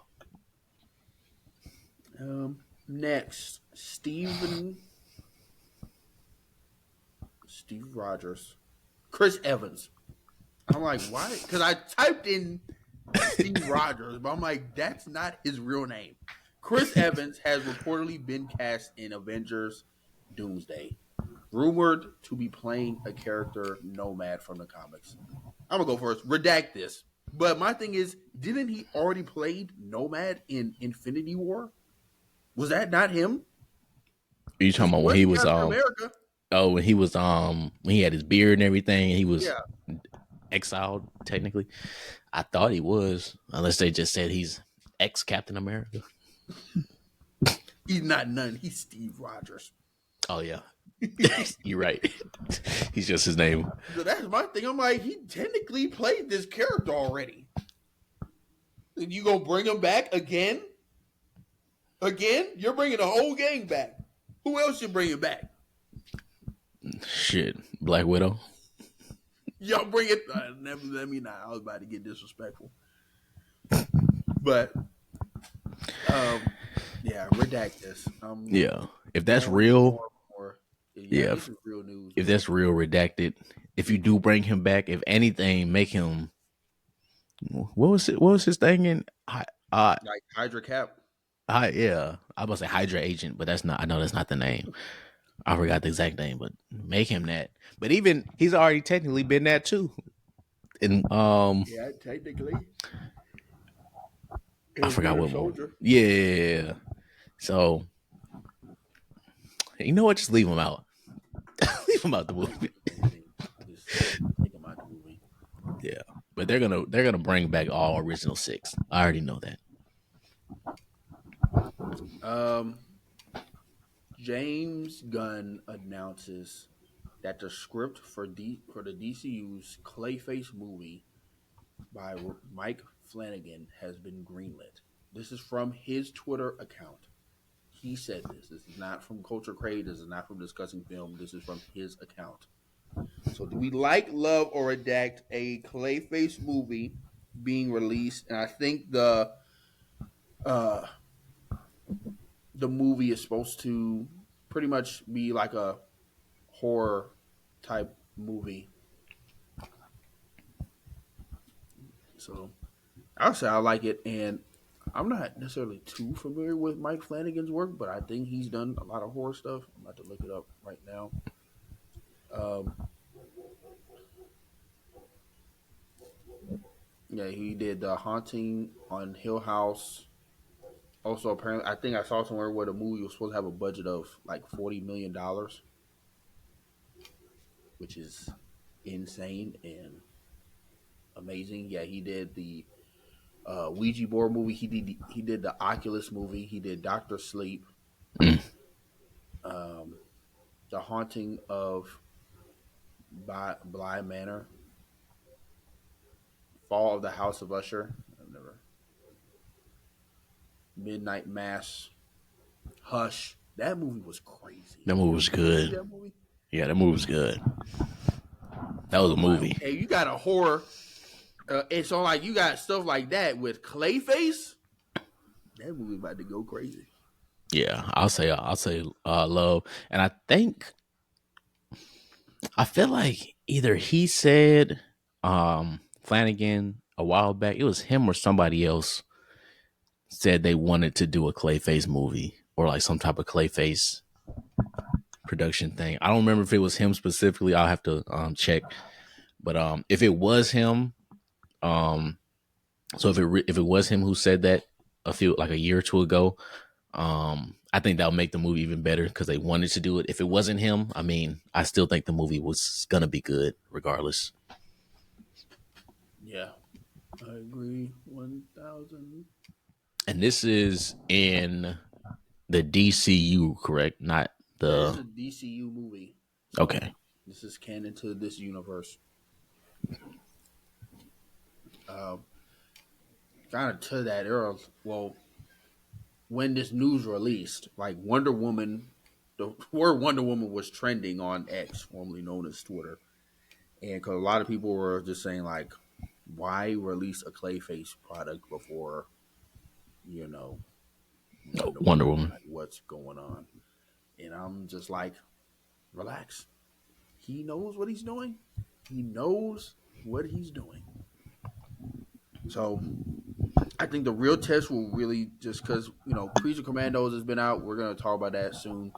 Next, Steve Rogers, Chris Evans. I'm like, why? Because I typed in Steve Rogers, but I'm like, that's not his real name. Chris Evans has reportedly been cast in Avengers Doomsday, rumored to be playing a character Nomad from the comics. I'm gonna go first. Redact this. But my thing is, didn't he already played Nomad in Infinity War? Was that not him? Are you talking about when he was America? Oh, when he was when he had his beard and everything, and he was exiled technically. I thought he was, unless they just said he's ex Captain America. He's not none. He's Steve Rogers. Oh yeah, you're right. He's just his name. So that's my thing. I'm like, he technically played this character already. And you gonna bring him back again? Again? You're bringing the whole gang back. Who else you bringing back? Shit, Black Widow. Y'all bring it. Let me not. I was about to get disrespectful. But, yeah, redact this. Yeah, if that's real, yeah, this is real news. If that's real, redacted. If you do bring him back, if anything, make him. What was it? What was his thing in? Like Hydra Cap. Yeah, I was about to say Hydra Agent, but that's not. I know that's not the name. I forgot the exact name, but make him that. But even he's already technically been that too. And yeah, technically. I And forgot Winter what movie. Soldier. Yeah. So you know what? Just leave him out. Leave him out the movie. Anything. Just take him out the movie. Yeah, but they're gonna bring back all original six. I already know that. Um, James Gunn announces that the script for the DCU's Clayface movie by Mike Flanagan has been greenlit. This is from his Twitter account. He said this. This is not from Culture Crave. This is not from Discussing Film. This is from his account. So, do we like, love, or redact a Clayface movie being released? And I think uh, the movie is supposed to pretty much be like a horror type movie. So, I'll say I like it, and I'm not necessarily too familiar with Mike Flanagan's work, but I think he's done a lot of horror stuff. I'm about to look it up right now. Yeah, he did The Haunting on Hill House. Also, apparently, I think I saw somewhere where the movie was supposed to have a budget of like $40 million, which is insane and amazing. Yeah, he did the Ouija board movie. He did the Oculus movie. He did Doctor Sleep. Um, the Haunting of Bly Manor. Fall of the House of Usher. I've never. Midnight Mass. Hush. That movie was crazy. That movie was good. That movie? Yeah, that movie was good. That was a movie. Hey, you got a horror. And so, like, you got stuff like that with Clayface. That movie about to go crazy. Yeah, I'll say love, and I feel like either he said Flanagan a while back, it was him or somebody else said they wanted to do a Clayface movie or like some type of Clayface production thing. I don't remember if it was him specifically. I'll have to check. But if it was him, so if it was him who said that a year or two ago, I think that'll make the movie even better because they wanted to do it. If it wasn't him, I mean, I still think the movie was gonna be good regardless. Yeah, I agree 1,000. And this is in the DCU, correct? Not It's the. a DCU movie. Okay. This is canon to this universe. Kind of to that era. Well, when this news released, like Wonder Woman, the word Wonder Woman was trending on X, formerly known as Twitter, and because a lot of people were just saying like, why release a Clayface product before, you know, Wonder Woman. Like, what's going on? And I'm just like, relax. He knows what he's doing. He knows what he's doing. So I think the real test will really just because, Creature Commandos has been out. We're going to talk about that soon.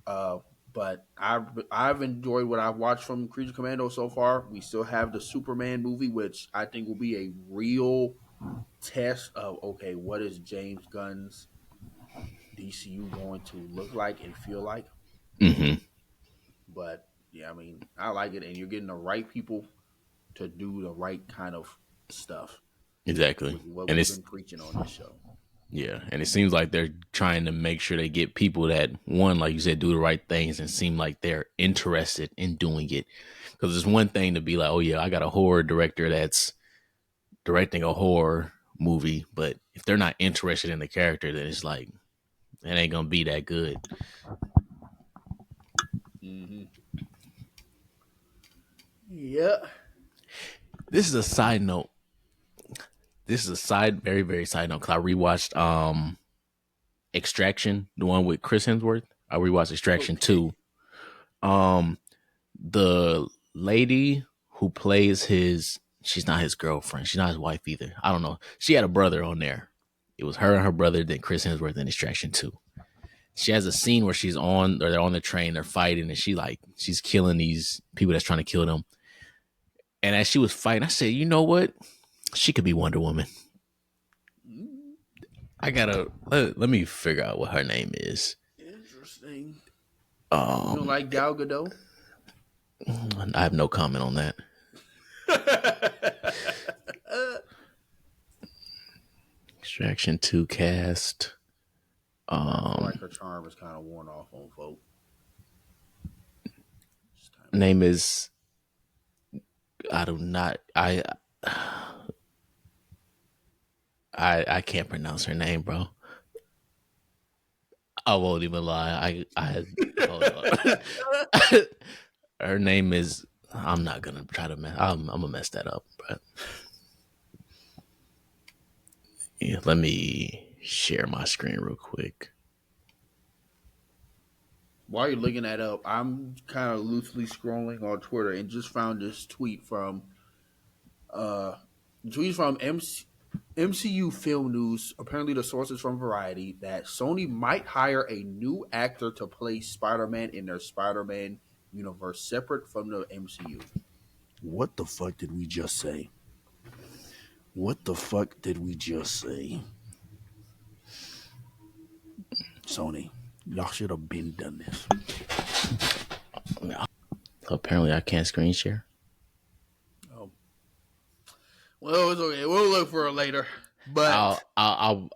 But I've enjoyed what I've watched from Creature Commando so far. We still have the Superman movie, which I think will be a real test of, okay, what is James Gunn's DCU going to look like and feel like? Mm-hmm. But yeah, I mean, I like it, and you're getting the right people to do the right kind of stuff. Exactly. What and we've it's been preaching on this show. Yeah, and it seems like they're trying to make sure they get people that, one, like you said, do the right things and seem like they're interested in doing it. Because it's one thing to be like, oh yeah, I got a horror director that's directing a horror movie, but if they're not interested in the character, then it's like it ain't gonna be that good. Mm-hmm. Yeah. This is a side note. This is a very, very side note because I rewatched Extraction, the one with Chris Hemsworth. I rewatched Extraction 2. The lady who plays she's not his girlfriend. She's not his wife either. I don't know. She had a brother on there. It was her and her brother, then Chris Hemsworth in Extraction 2. She has a scene where they're on the train, they're fighting, and she's killing these people that's trying to kill them. And as she was fighting, I said, you know what? She could be Wonder Woman. I gotta let me figure out what her name is. Interesting. You don't like Gal Gadot? I have no comment on that. Extraction 2 cast. I feel like her charm is kind of worn off on folk. Name is I do not I can't pronounce her name, bro. I won't even lie. I hold on. Her name is. I'm not gonna try to mess. I'm gonna mess that up, but yeah. Let me share my screen real quick. While you're looking that up, I'm kind of loosely scrolling on Twitter and just found this tweet from MCU Film News. Apparently, the source is from Variety that Sony might hire a new actor to play Spider-Man in their Spider-Man universe, separate from the MCU. What the fuck did we just say? What the fuck did we just say? Sony, y'all should have been done this. Apparently, I can't screen share. Oh, well, it's okay. We'll look for it later. But I'll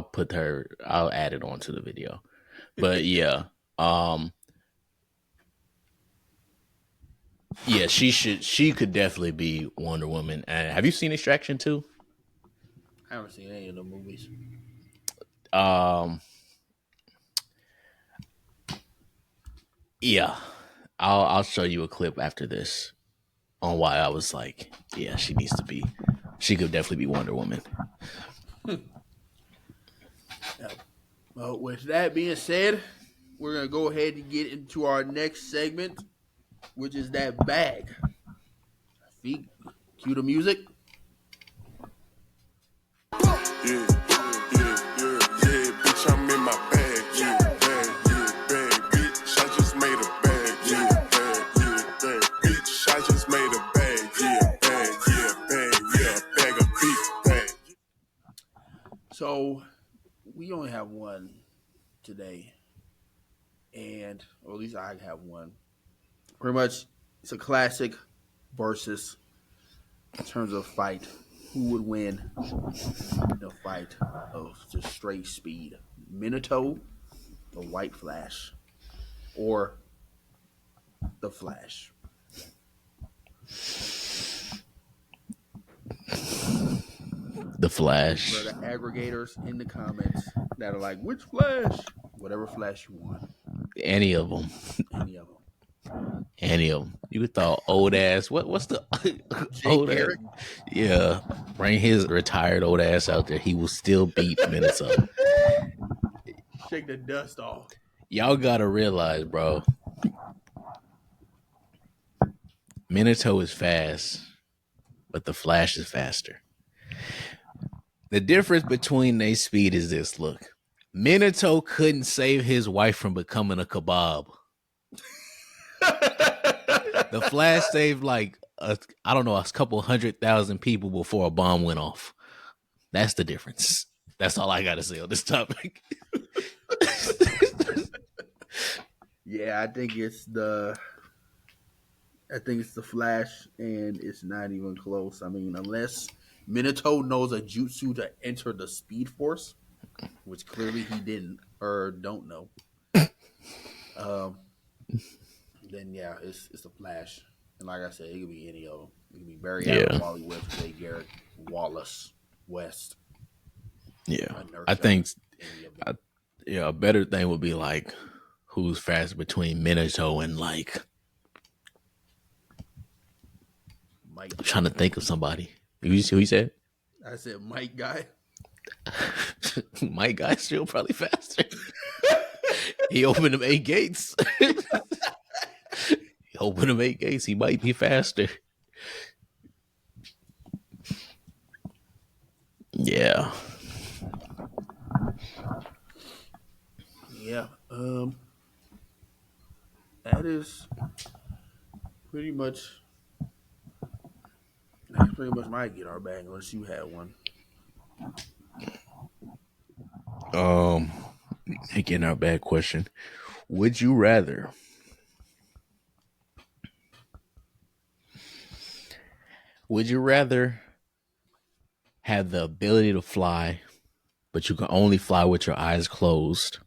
put her. I'll add it onto the video. But yeah, yeah, she should. She could definitely be Wonder Woman. And have you seen Extraction 2? I haven't seen any of the movies. Yeah, I'll show you a clip after this on why I was like, yeah, she needs to be. She could definitely be Wonder Woman. Well, with that being said, we're gonna go ahead and get into our next segment, which is that bag. Cue the music. Yeah, bitch, I'm in my bag. Yeah, bag, bitch. I just made a bag. Yeah, bag, bitch. I just made a bag. Yeah, bag of big bag. So, we only have one today, and or at least I have one. Pretty much, it's a classic versus in terms of fight. Who would win the fight of just straight speed? Minato, the White Flash, or the Flash? The Flash. For the aggregators in the comments that are like, which Flash? Whatever Flash you want. Any of them. Any of them. Any of them. You would thought old ass. What's the old Garrett? ass? Yeah, bring his retired old ass out there. He will still beat Minato. Shake the dust off. Y'all gotta realize, bro. Minato is fast, but the Flash is faster. The difference between their speed is this. Look, Minato couldn't save his wife from becoming a kebab. The Flash saved like a couple 100,000 people before a bomb went off. That's the difference. That's all I gotta say on this topic. Yeah, I think it's the Flash, and it's not even close. I mean, unless Minato knows a jutsu to enter the Speed Force, which clearly he didn't or don't know. Then yeah, it's the Flash, and like I said, it could be any of them. It could be Barry Allen, Wally West, Jay Garrett, Wallace West. Yeah, I think. A better thing would be like who's fast between Minato and like. Mike. I'm trying to think of somebody. You see who he said? I said Mike Guy. Mike Guy's still probably faster. He opened them 8 gates. He opened them 8 gates. He might be faster. Yeah. Yeah. That is pretty much my get our bag unless you had one. Again, our bad question. Would you rather have the ability to fly, but you can only fly with your eyes closed,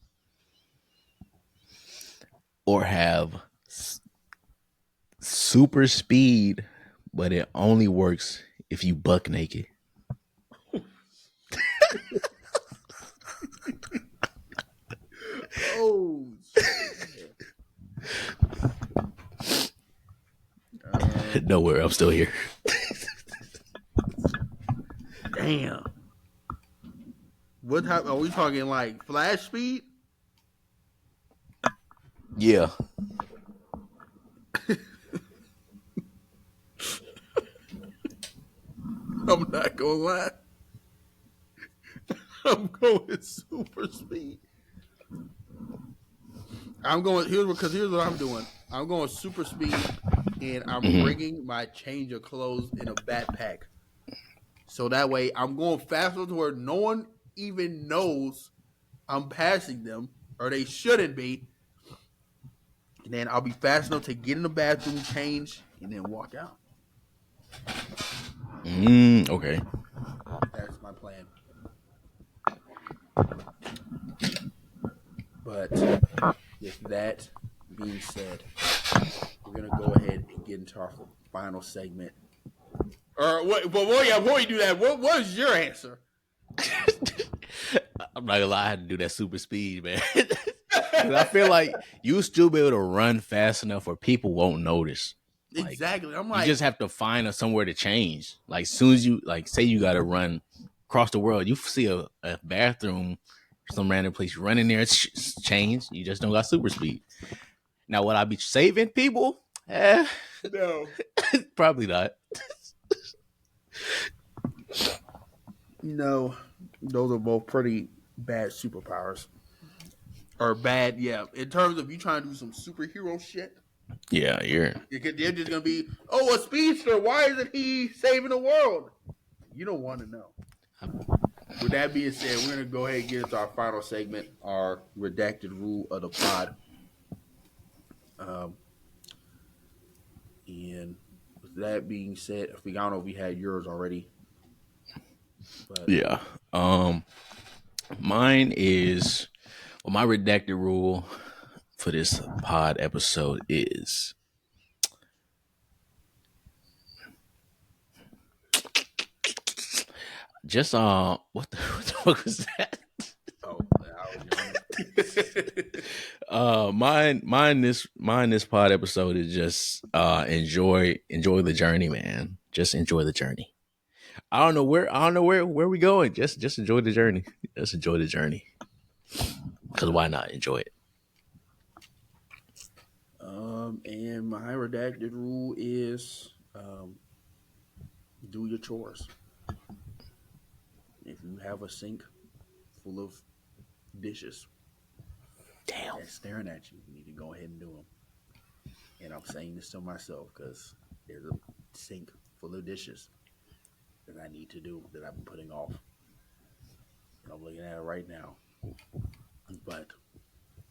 or have super speed, but it only works if you buck naked? Oh, shit. Nowhere. I'm still here. Damn. What type? Are we talking like flash speed? Yeah. I'm not gonna lie. I'm going super speed. Here's what I'm doing. I'm going super speed, and I'm bringing my change of clothes in a backpack. So that way, I'm going faster to where no one even knows I'm passing them, or they shouldn't be. And then I'll be fast enough to get in the bathroom, change, and then walk out. Okay. That's my plan. But with that being said, we're gonna go ahead and get into our final segment. Or what? But before you do that, what was your answer? I'm not gonna lie, I had to do that super speed, man. I feel like you'll still be able to run fast enough where people won't notice. Like, exactly. I'm like, you just have to find somewhere to change. Like, soon as you say you got to run across the world, you see a bathroom, some random place, you run in there, it's change. You just don't got super speed. Now, would I be saving people? no, probably not. No, those are both pretty bad superpowers. Or bad, yeah. In terms of you trying to do some superhero shit. Yeah, they're just gonna be, a speedster. Why isn't he saving the world? You don't want to know. With that being said, we're gonna go ahead and get into our final segment, our redacted rule of the pod. And with that being said, I don't know if we had yours already. But yeah. Mine is my redacted rule for this pod episode is just what the fuck was that? Mine this pod episode is just enjoy the journey, man. Just enjoy the journey. I don't know where we going. Just enjoy the journey. Just enjoy the journey. Because why not enjoy it? And my redacted rule is do your chores. If you have a sink full of dishes, that's staring at you, you need to go ahead and do them. And I'm saying this to myself because there's a sink full of dishes that I need to do that I've been putting off. And I'm looking at it right now. But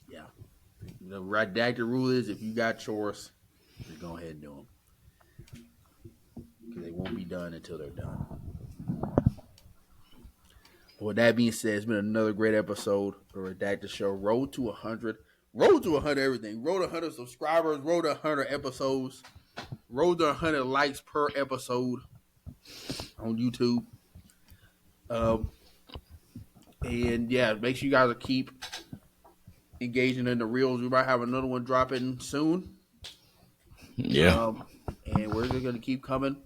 yeah, the redacted rule is if you got chores, just go ahead and do them. Because they won't be done until they're done. But with that being said, it's been another great episode of Redacted Show. Road to 100 everything. Road to 100 subscribers. Road to 100 episodes. Road to 100 likes per episode on YouTube. And yeah, make sure you guys keep engaging in the reels. We might have another one dropping soon. Yeah. And we're just going to keep coming.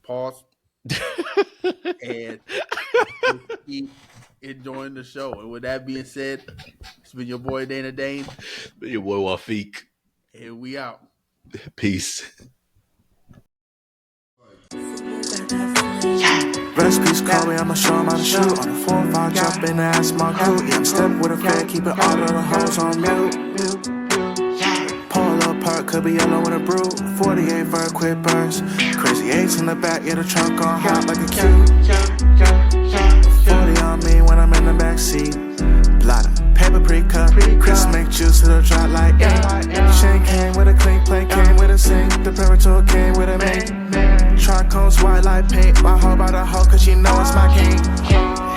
Pause. And keep enjoying the show. And with that being said, it's been your boy Dana Dane. It's been your boy Wafiq. And we out. Peace. Recipes call me, I'ma show 'em how to shoot. On the 4-5, jump in and ask my crew. Yeah, I'm stepping with a flag, keeping all of the hoes on mute. Pull up park, could be yellow with a brew. 48 for a quick burst. Crazy 8s in the back, yeah, the trunk on hot like a cue. 40 on me when I'm in the backseat. Blotter, paper pre-cut, Chris make juice to the drop like ink. Chain came with a clean plate, came with a sink. The Parator came with a mink. Tricones white like paint. My hoe by the hoe cause she know it's my king.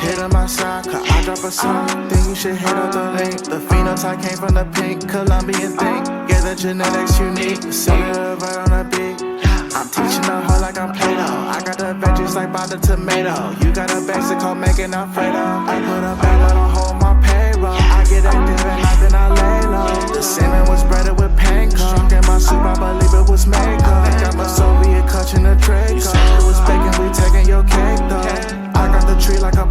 Hit on my side, cause I drop a song. Then you should hit up the link. The phenotype came from the pink Colombian thing. Yeah, the genetics unique. Cellular right on the beat. I'm teaching the hoe like I'm Play-Doh. I got the veggies like by the tomato. You got a basic hoe making Alfredo. I put a bag on a hoe on my payroll. I get active at night then I lay low. The salmon was breaded with panko. Drunk in my soup, I believe it was makeup. Got my Soviet clutch in the Draco. You said it was bacon, we taking your cake though. I got the tree like a